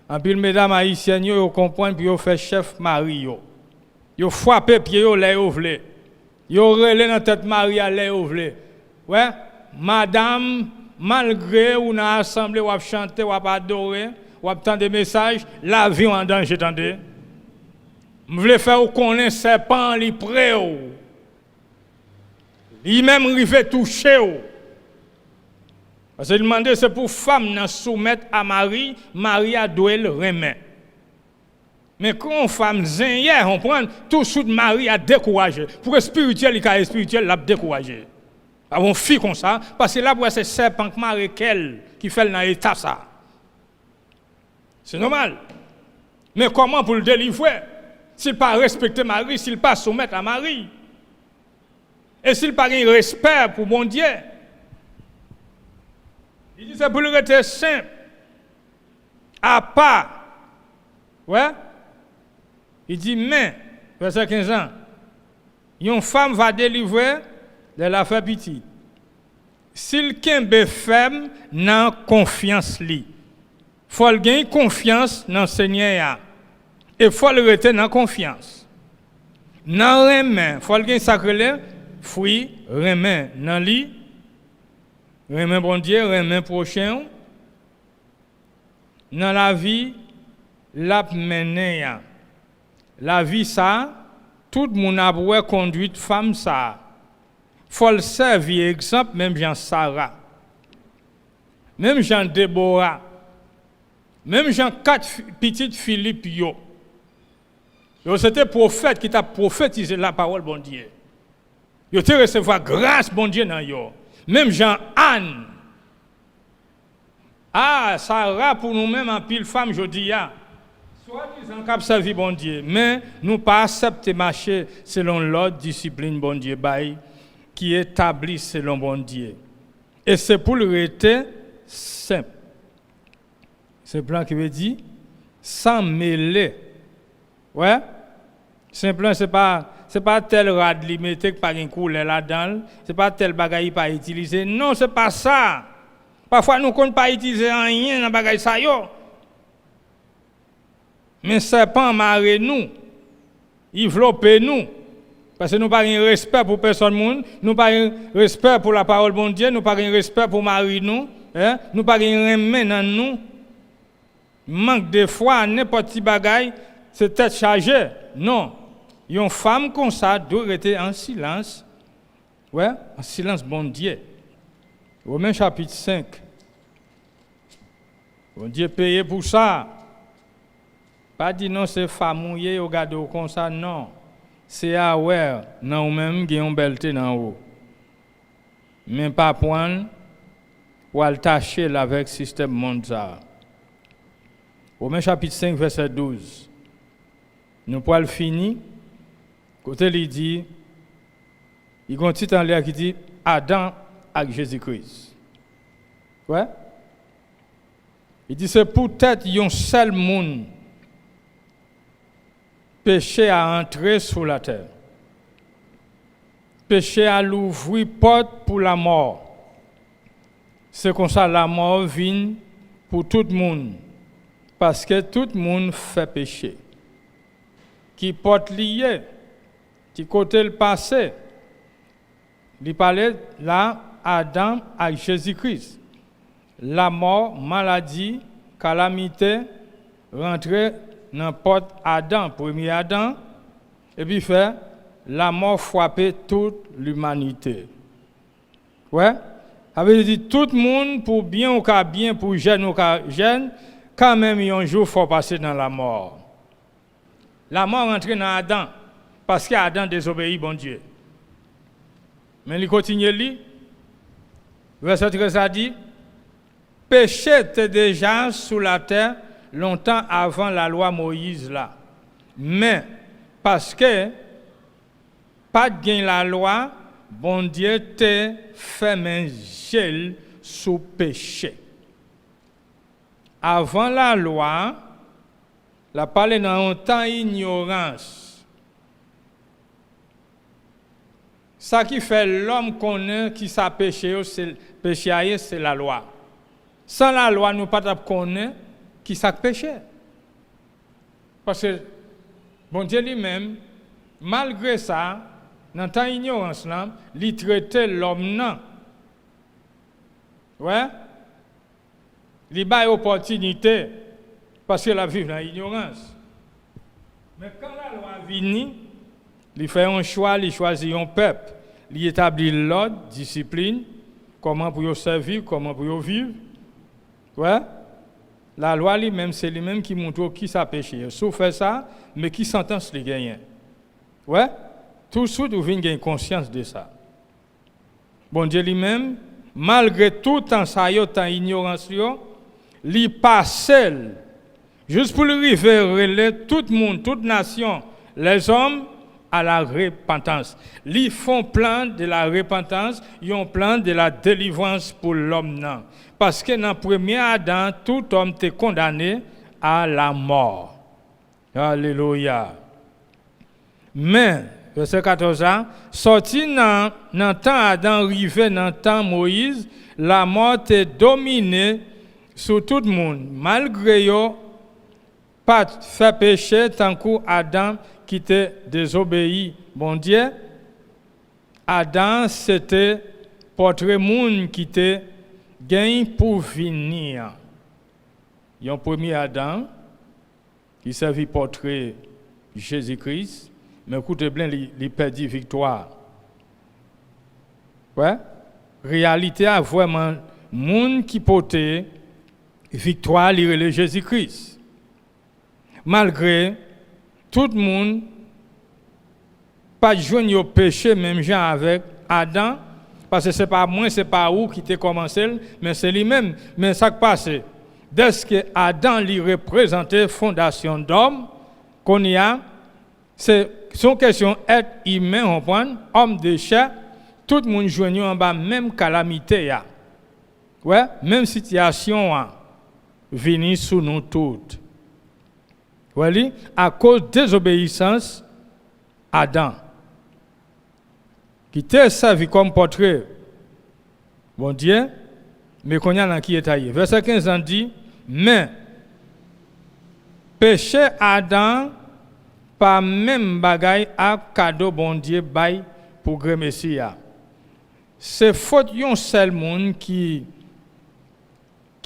En pile mesdames haïtiennes yo comprendre puis yo fait chef mari yo. Yo frapper pied yo là yo vle. Yo relé dans tête mari à là yo vle. Ouais, madame malgré ou dans assemblée ou chanter ou adorer ou obtenir des messages, la vie en danger, attendez. Je voulais faire connaître serpent, li près. Il même arrivé toucher. Parce que demander c'est pour femme de soumettre à Marie, Marie a doué le remet. Mais quand une femme hier, on prend tout de suite Marie à décourager. Pour le spirituel, il est spirituel, l'a décourager. On fait comme ça, parce que là, c'est serpent qui fait dans l'état ça. C'est normal. Mais comment pour le délivrer? S'il pas respecter Marie, s'il pas soumettre à Marie, et s'il pas un respect pour mon Dieu, il dit c'est pour le rester simple, à part. Ouais? Il dit, mais, verset 15 ans, une femme va délivrer de la fait petite. S'il kembe femme, n'a confiance li. Faut gagner confiance dans le Seigneur. Et faut le rester dans confiance. Dans remen, faut gagner sacré, fruit, remen, dans li, remen bon Dieu, remen prochain. Dans la vie, la mené. La vie ça, tout le monde a besoin conduite femme ça. Faut le servir exemple même Jean Sarah. Même Jean Déborah. Même Jean 4 petites Philippe yo. C'était prophète qui t'a prophétisé la parole bon Dieu. Yo te recevoir grâce bon Dieu dans yo. Même Jean Anne. Ah, Sarah pour nous-mêmes en pile femme jodi ya. Soit-disant cap servi bon Dieu, mais nous pas accepter marcher selon l'ordre discipline bon Dieu bail qui établit selon bon Dieu. Et c'est pour le rester simple. C'est plan qui veut dire sans mêler. Ouais? Simplement c'est pas tel rad limité que par un couleur là-dedans, c'est pas tel bagaille pas utiliser. Non, c'est pas ça. Parfois nous compte pas utiliser rien dans bagaille ça yo. Mais serpent marre nous, il enveloppe nous. Parce que nous n'avons pas de respect pour personne, nous n'avons pas de respect pour la parole de Dieu, nous n'avons pas de respect pour Marie, nous n'avons pas de remède dans nous. Manque de foi, n'importe qui bagaille, c'est tête chargée. Non. Une femme comme ça doit rester en silence. Ouais, en silence, bon Dieu. Romains chapitre 5. Bon Dieu payé pour ça. Pas dit non, c'est femme mouillée, regardez comme ça, non. C'est à ouais, non, même qui ont belté dans haut. Mais pas prendre ou attacher avec le système mondial. Romains chapitre 5, verset 12. Nous pouvons finir. Côté il dit, il y a un titre en l'air qui dit Adam avec Jésus-Christ. Ouais? Il dit c'est peut-être un seul monde péché à entrer sur la terre. Péché à l'ouvrir porte pour la mort. C'est comme ça la mort vient pour tout le monde. Parce que tout le monde fait péché. Qui porte lié, qui côté le passé. Il parlait là, Adam avec Jésus-Christ. La mort, maladie, calamité, rentrer dans porte Adam, premier Adam, et puis fait la mort frapper toute l'humanité. Ouais? Ça veut dire tout le monde, pour bien ou pas bien, pour jeune ou pas jeune, quand même un jour, il faut passer dans la mort. La mort rentre dans Adam, parce qu'Adam désobéit, bon Dieu. Mais il continue, lui. Verset 13 a dit, péché était déjà sous la terre longtemps avant la loi Moïse là. Mais parce que pas de gain la loi, bon Dieu te fait un gel sous péché. Avant la loi, la parole dans un temps ignorance. Ça qui fait l'homme connaît qui sa péché, c'est la loi. Sans la loi, nous ne pouvons pas connaître qui ça péché. Parce que bon Dieu lui-même, malgré ça, dans temps ignorance là, il traitait l'homme non. Ouais? Il a opportunité parce qu'elle a vécu dans l'ignorance. Mais quand la loi vient, il fait un choix, il choisit un peuple, il établit l'ordre, discipline, comment pour y servir, comment pour y vivre. Ouais? La loi lui-même, c'est lui-même qui montre qui ça péché. Sauf fait ça, mais qui sentence les gagnants. Ouais? Tout de suite, vous venez gagner conscience de ça. Bon Dieu lui-même, malgré tout en ça, en ignorance, il passe seul. Juste pour le révéler tout le monde, toute nation, les hommes à la repentance. Ils font plan de la repentance, ils ont plan de la délivrance pour l'homme. Parce que dans le premier Adam, tout homme était condamné à la mort. Alléluia. Mais, verset 14, sorti dans le temps Adam, arrivé dans le temps Moïse, la mort est dominée sur tout le monde. Malgré eux, pas fait péché tant que Adam qui était désobéi. Bon Dieu, Adam c'était portrait monde qui était gain pour venir. Il y a un premier Adam qui servait portrait Jésus-Christ, mais écoutez bien, il perdit victoire. Ouais? Réalité a vraiment monde qui portait victoire, il Jésus-Christ. Malgré tout le monde, pas de joindre au péché, même gens avec Adam, parce que ce n'est pas moi, ce n'est pas où qui t'a commencé, mais c'est lui-même. Mais ça qui passe, dès que Adam lui représentait fondation d'homme, qu'on y a, c'est son question être humain, on prend, homme de chair, tout le monde joigne en bas, même calamité, ouais, même situation, venir sous nous toutes. Voilà, à cause de désobéissance, Adam, qui était servi comme portrait, bon Dieu, mais qu'on y a dans qui est taillé. Verset 15 en dit, mais péché Adam, pas même bagaille à cadeau bon Dieu bail pour grand Messia. C'est faute yon seul monde qui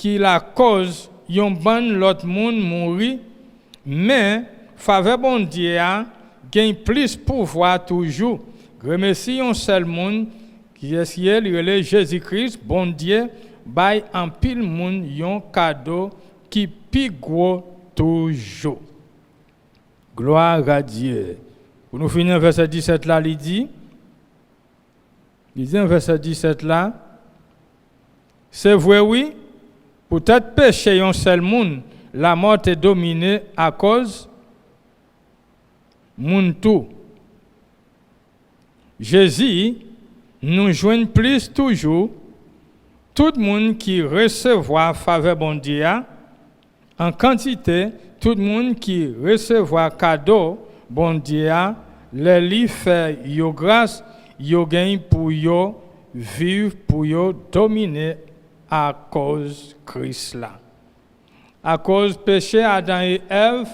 la cause yon ban l'autre monde mourir. Mais, faveur bon Dieu gagne plus pouvoir toujours. Remercie un seul monde qui est ciel, il est Jésus-Christ, bon Dieu, bail en pile monde un cadeau qui pi gros toujours. Gloire à Dieu. Pour nous finir verset 17 là, il dit en verset 17 là, c'est vrai oui, peut-être péché un seul monde. La mort est dominée à cause de tout. Jésus nous joint plus toujours. Tout le monde qui recevra faveur bon Dieu en quantité, tout le monde qui recevra cadeau bon Dieu, les lui fait yo grâce, yo gagne pour yo vivre, pour yo dominer à cause de Christ là. À cause du péché Adam et Ève,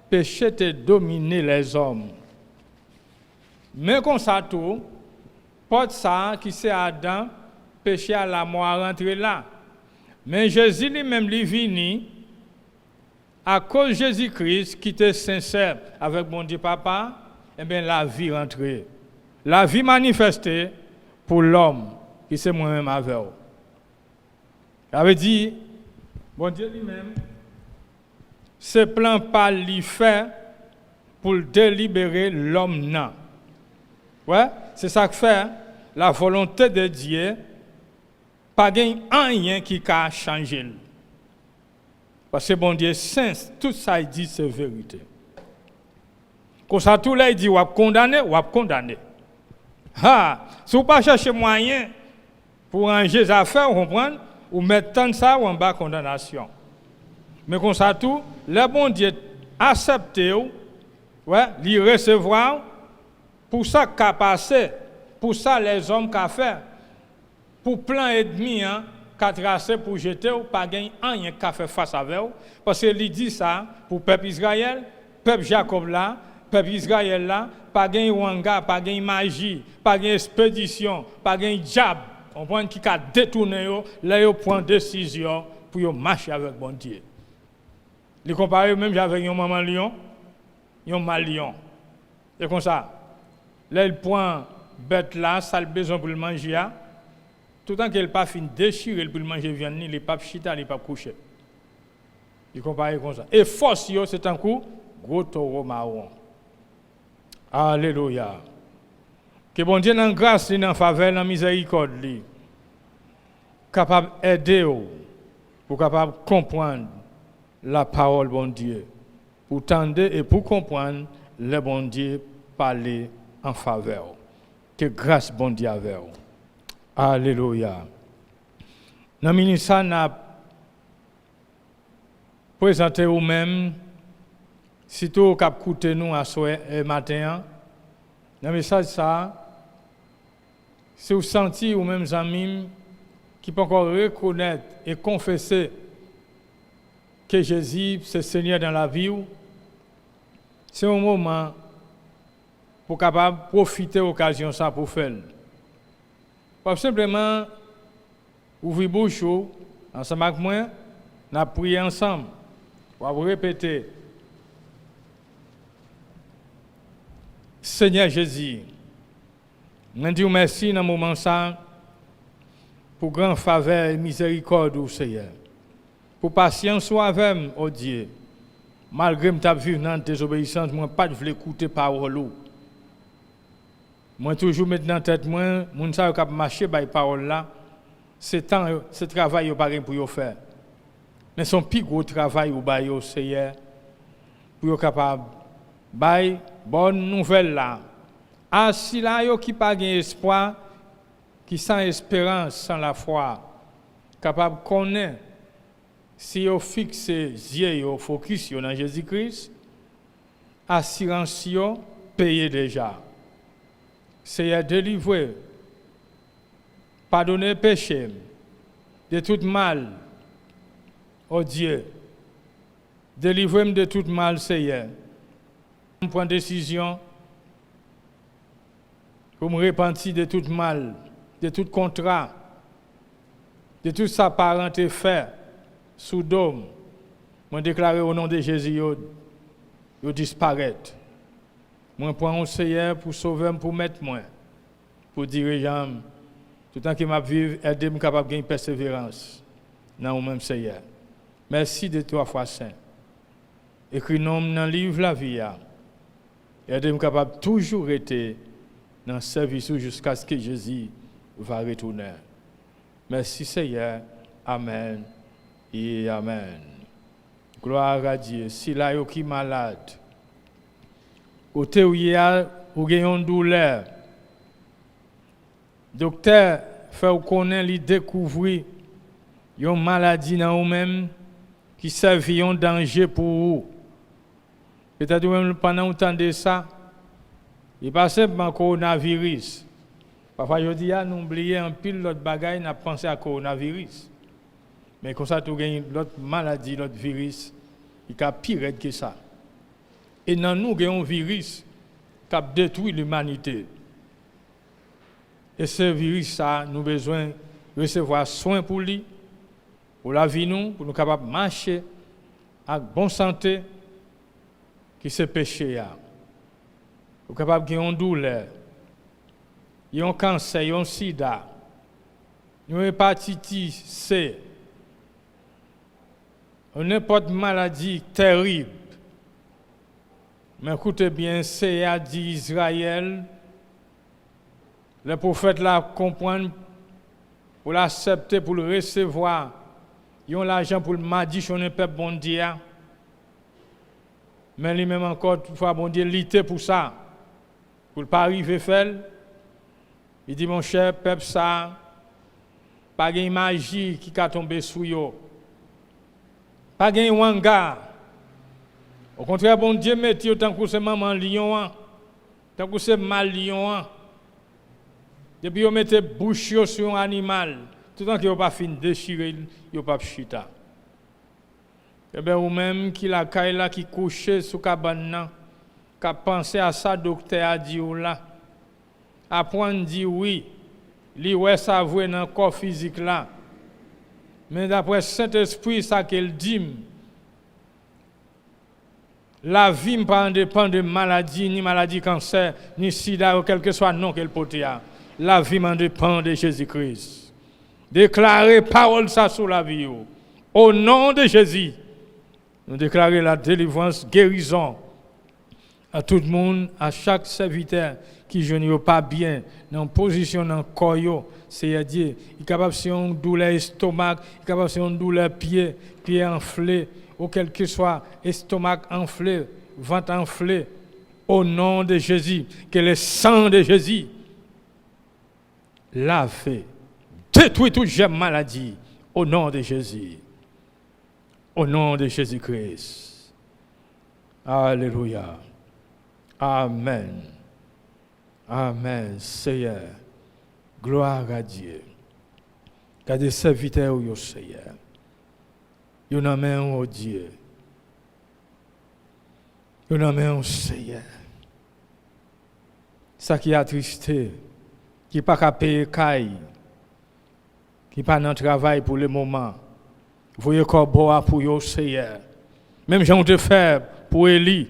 péché a dominé les hommes. Mais comme ça tout, pas ça qui c'est Adam, péché à la mort rentré là. Mais Jésus lui-même lui vini à cause de Jésus-Christ qui était sincère avec mon Dieu Papa, et bien la vie rentrée. La vie manifestée pour l'homme qui c'est moi-même avec vous. Ça veut dire bon Dieu lui-même, ce plan pas lui fait pour délibérer l'homme non. Ouais, c'est ça que fait la volonté de Dieu, pas gain rien qui a changé. Parce que bon Dieu saint, tout ça il dit c'est vérité. Quand ça tout là il dit ou condamné. Ah, si vous pas chercher moyen pour ranger les affaires, vous comprenez, ou mettre tant ça ou en bas condamnation. Mais comme ça tout, le bon Dieu accepte, ouais, lui recevoir, pour ça qu'a passé, pour ça les hommes qu'a fait, pour plein et demi, qu'a tracé pour jeter, ou pas gagner rien qu'a fait face avec eux, parce qu'il dit ça pour peuple Israël, peuple Jacob là, peuple Israël là, pas gagner wanga, pas gagner magie, pas gagner expédition, pas gagner diable, on prend qui a détourné, là ils prennent décision pour marcher avec bon Dieu. Les comparer même avec un maman lion, un mal lion. C'est comme ça. Là, il prend bête là, ça a besoin pour le manger. Tout le temps qu'elle pas fin déchirer pour le manger viande, il n'est pas chita, il n'est pas couché. Il compare comme ça. Et force, c'est un coup, gros taureau marron. Alléluia. Que bon Dieu, dans la grâce, dans la faveur, dans la miséricorde, capable d'aider pour capable comprendre la parole bon Dieu, pour tendre et pour comprendre le bon Dieu parler en faveur. Que grâce bon Dieu avec vous. Alléluia. Dans le ministère, nous avons présenté vous-même, sitôt qu'on a écouté nous à ce matin, dans le message, c'est vous sentir vous-même, amis, qui peuvent encore reconnaître et confesser que Jésus, c'est Seigneur dans la vie. C'est un moment pour capable profiter de l'occasion ça pour faire. Pas simplement ouvrir bouche ensemble avec moi, nous avons prié ensemble. On va vous répéter. Seigneur Jésus, nous disons merci dans ce moment ça pour grande faveur et miséricorde au Seigneur. Pour patience avec moi, oh Dieu. Malgré que je vis dans la désobéissance, je ne veux pas écouter parole. Moi, toujours mettre dans la tête, moi, je ne sais pas marcher par les paroles là. C'est ce travail que je pour faire. Mais son plus gros travail au Seigneur, pour être capable de bonne nouvelle là. Ah, si là, yo qui pas espoir, qui sans espérance, sans la foi, capable de connaître, si vous fixez les yeux, vous focus dans Jésus-Christ, assurance payez déjà. C'est délivrer, pardonner péché, de tout mal, oh Dieu. Délivrez-moi de tout mal, Seigneur. Je prends décision pour me repentir de tout mal, de tout contrat, de tout sa parenté fait. Sous dôme, je déclare au nom de Jésus, je disparaître. Je prends un Seigneur pour sauver, pour mettre moi, pour diriger, tout le temps que je vis, aider-moi capable de gagner persévérance dans le même Seigneur. Merci de 3 fois saint. Écris nom dans le livre la vie. Aidez-moi capable toujours être dans le service jusqu'à ce que Jésus va retourner. Merci Seigneur. Amen. Et amen. Gloire à Dieu. Si là, vous qui malade, côté où il y a une douleur, docteur fait connaître, il découvrir une maladie dans vous-même qui servent un danger pour vous. Peut-être même pendant le temps de ça, il passe simplement coronavirus. Parfois, je dis, nous oublions un pile l'autre bagaille, nous pensé à coronavirus. Mais comme ça, tu as l'autre maladie, l'autre virus, il est pire que ça. Et dans nous, il y a un virus qui a détruit l'humanité. Et ce virus, ça, nous avons besoin de recevoir soin pour lui, pour la vie, nous, pour nous capables de marcher avec bonne santé, qui se péché. Nous sommes capables de une douleur, un cancer, un sida, une hépatite C, n'importe maladie terrible. Mais écoutez bien, c'est à dit Israël, le prophète l'a comprendre, pour l'accepter, pour le recevoir. Ils ont l'argent pour le madichonner peuple bon Dieu. Mais lui-même encore, toutefois, bon Dieu, lutter pour ça. Pour ne pas arriver à faire. Il dit, mon cher peuple, ça, pas de magie qui a tombé sur eux. Pas de wanga. Au contraire, bon Dieu, mettez tant que c'est maman lion, tant que c'est mal lion. Depuis vous mettez bouche sur un animal, tout le temps que vous pas fini déchirer, vous pas chita. Et bien vous-même qui la caille là qui couché sous cabane, qui a pensé à ça, docteur a dit ou là, apprendre dit oui, lui ouais ça vrai dans le corps physique là. Mais d'après Saint-Esprit, ça qu'elle dit, La vie ne dépend de maladie, ni maladie cancer, ni sida, ou quel que soit le nom qu'elle porte. La vie m'en dépend de Jésus-Christ. Déclarez parole ça sur la vie. Au nom de Jésus, nous déclarons la délivrance, guérison à tout le monde, à chaque serviteur qui ne joue pas bien, dans position dans le corps, c'est-à-dire, il est capable de une douleur estomac, il est capable de une douleur pied enflé, ou quel que soit, estomac enflé, ventre enflé, au nom de Jésus, que le sang de Jésus lave, détruit toute maladie, au nom de Jésus. Au nom de Jésus-Christ. Alléluia. Amen. Amen. Seigneur. Gloire à Dieu. Gardez serviteurs au Seigneur. Vous n'avez au Dieu. Vous n'avez au Seigneur. Ça qui est attristé, qui n'est pas qu'à payer caille, qui n'est pas dans le travail pour le moment. Vous voyez quoi boire pour vous, Seigneur. Même j'en te faire pour Élie.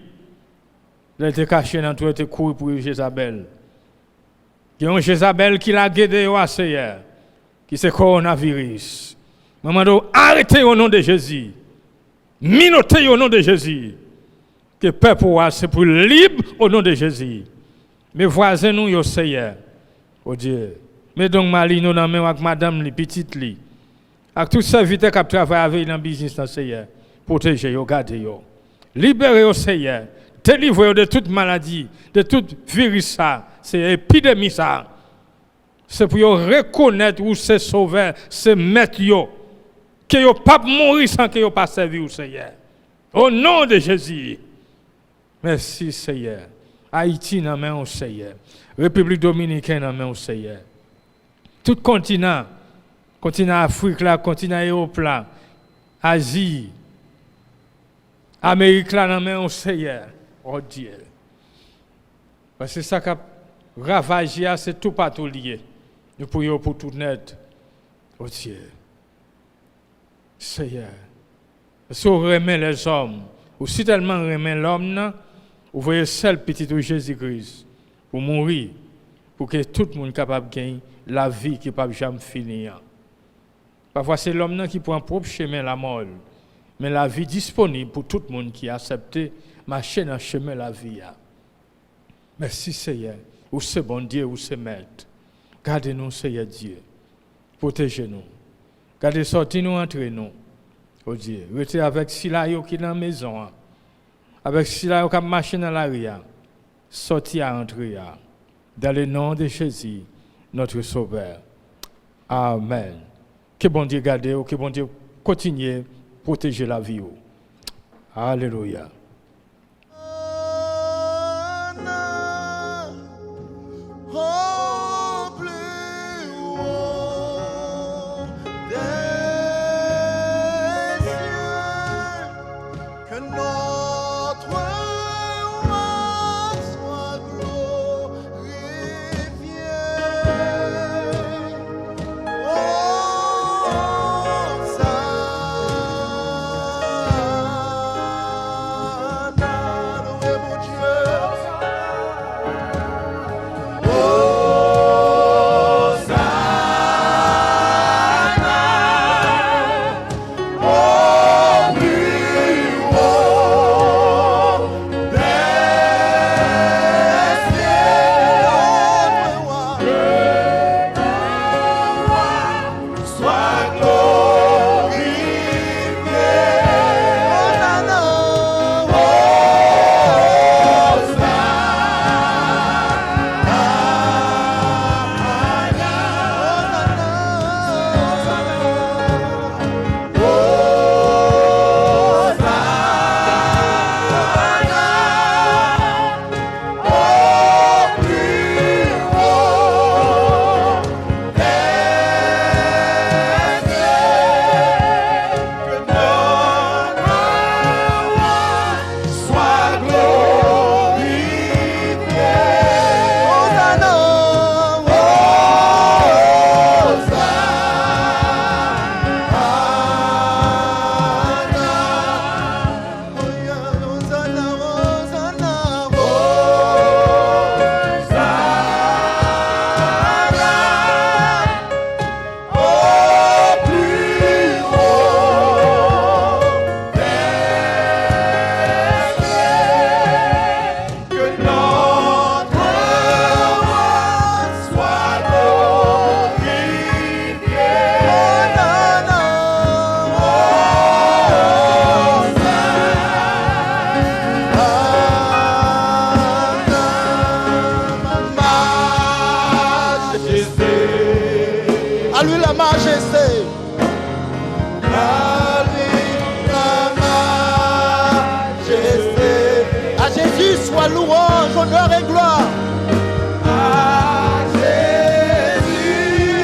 Il était caché dans tout, il était couru pour Jézabel. Il y a un Jézabel qui l'a guidé au Seigneur, qui c'est coronavirus. Maman, arrêtez au nom de Jésus. Minotez au nom de Jésus. Que le peuple c'est pour libre au nom de Jésus. Mes voisins, nous, au Seigneur. Oh Dieu. Mais donc, Marie, nous, dans avec madame, les petites, li. Avec tout serviteur qui travaille avec dans le business, Seigneur. Protégez-vous, gardez-vous. Libérez-vous, Seigneur. Délivrez-vous de toute maladie, de tout virus, c'est épidémie, ça. C'est pour reconnaître où c'est sauveur, c'est maître, que vous ne pas mourir sans que vous pas servi au Seigneur. Au nom de Jésus. Merci, Seigneur. Haïti, dans main au Seigneur. République dominicaine, dans main au Seigneur. Tout continent Afrique, là, continent Europe, là, Asie, Amérique, là, dans main au Seigneur. Oh Dieu. Parce que ça qui a ravagé, c'est tout partout lié. Nous prions pour tout net. Oh Dieu. Seigneur. Si vous remet les hommes, ou si tellement remet l'homme, vous voyez seul petit Jésus-Christ pour mourir, pour que tout le monde soit capable de gagner la vie qui ne peut jamais finir. Parfois, c'est l'homme qui prend propre chemin la mort, mais la vie disponible pour tout le monde qui a accepté marcher dans le chemin de la vie. Merci Seigneur. Où c'est bon Dieu, où c'est maître. Gardez-nous, Seigneur Dieu. Protégez-nous. Gardez, sortez-nous, entrez-nous. Oh Dieu. Restez avec Silayo qui est dans la maison. Avec Silayo qui a marché dans la rue. Sortez à entrer. Dans le nom de Jésus, notre Sauveur. Amen. Que bon Dieu garde, que bon Dieu continue à protéger la vie. Alléluia. soit louange, honneur et gloire. À Jésus,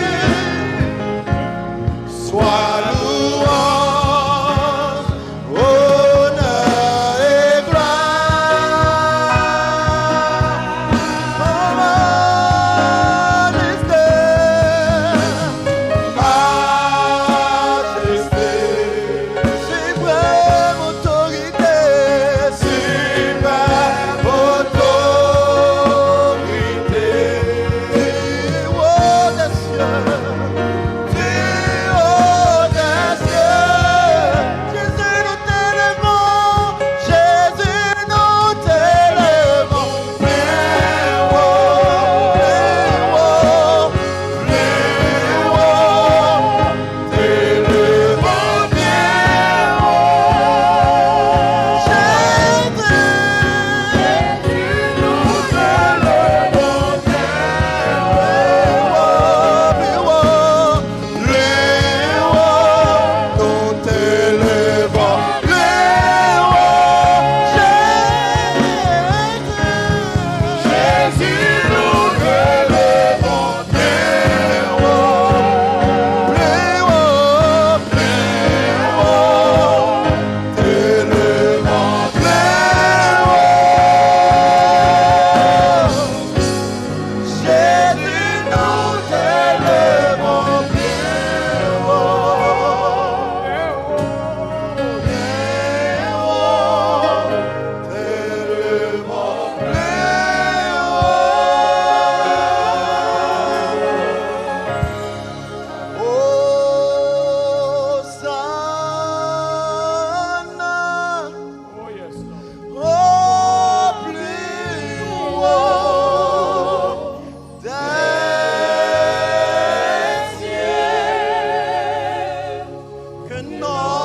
soit louange, honneur et gloire. Majesté, majesté, suprême autorité, suprême autorité, du haut des cieux, du haut des cieux. Jésus, nous t'élèvons, Jésus, nous t'élèvons. Plus haut, plus haut, t'élèvons bien haut. Jésus, nous t'élèvons bien haut. Plus haut, nous t'élèvons plus haut. Jésus, nous t'élèvons plus haut. Plus haut, t'élèvons plus haut. Jésus, nous t'élèvons plus haut. T'élèvons plus haut. Hosanna, Oh yes, Lord. au plus haut des cieux, que notre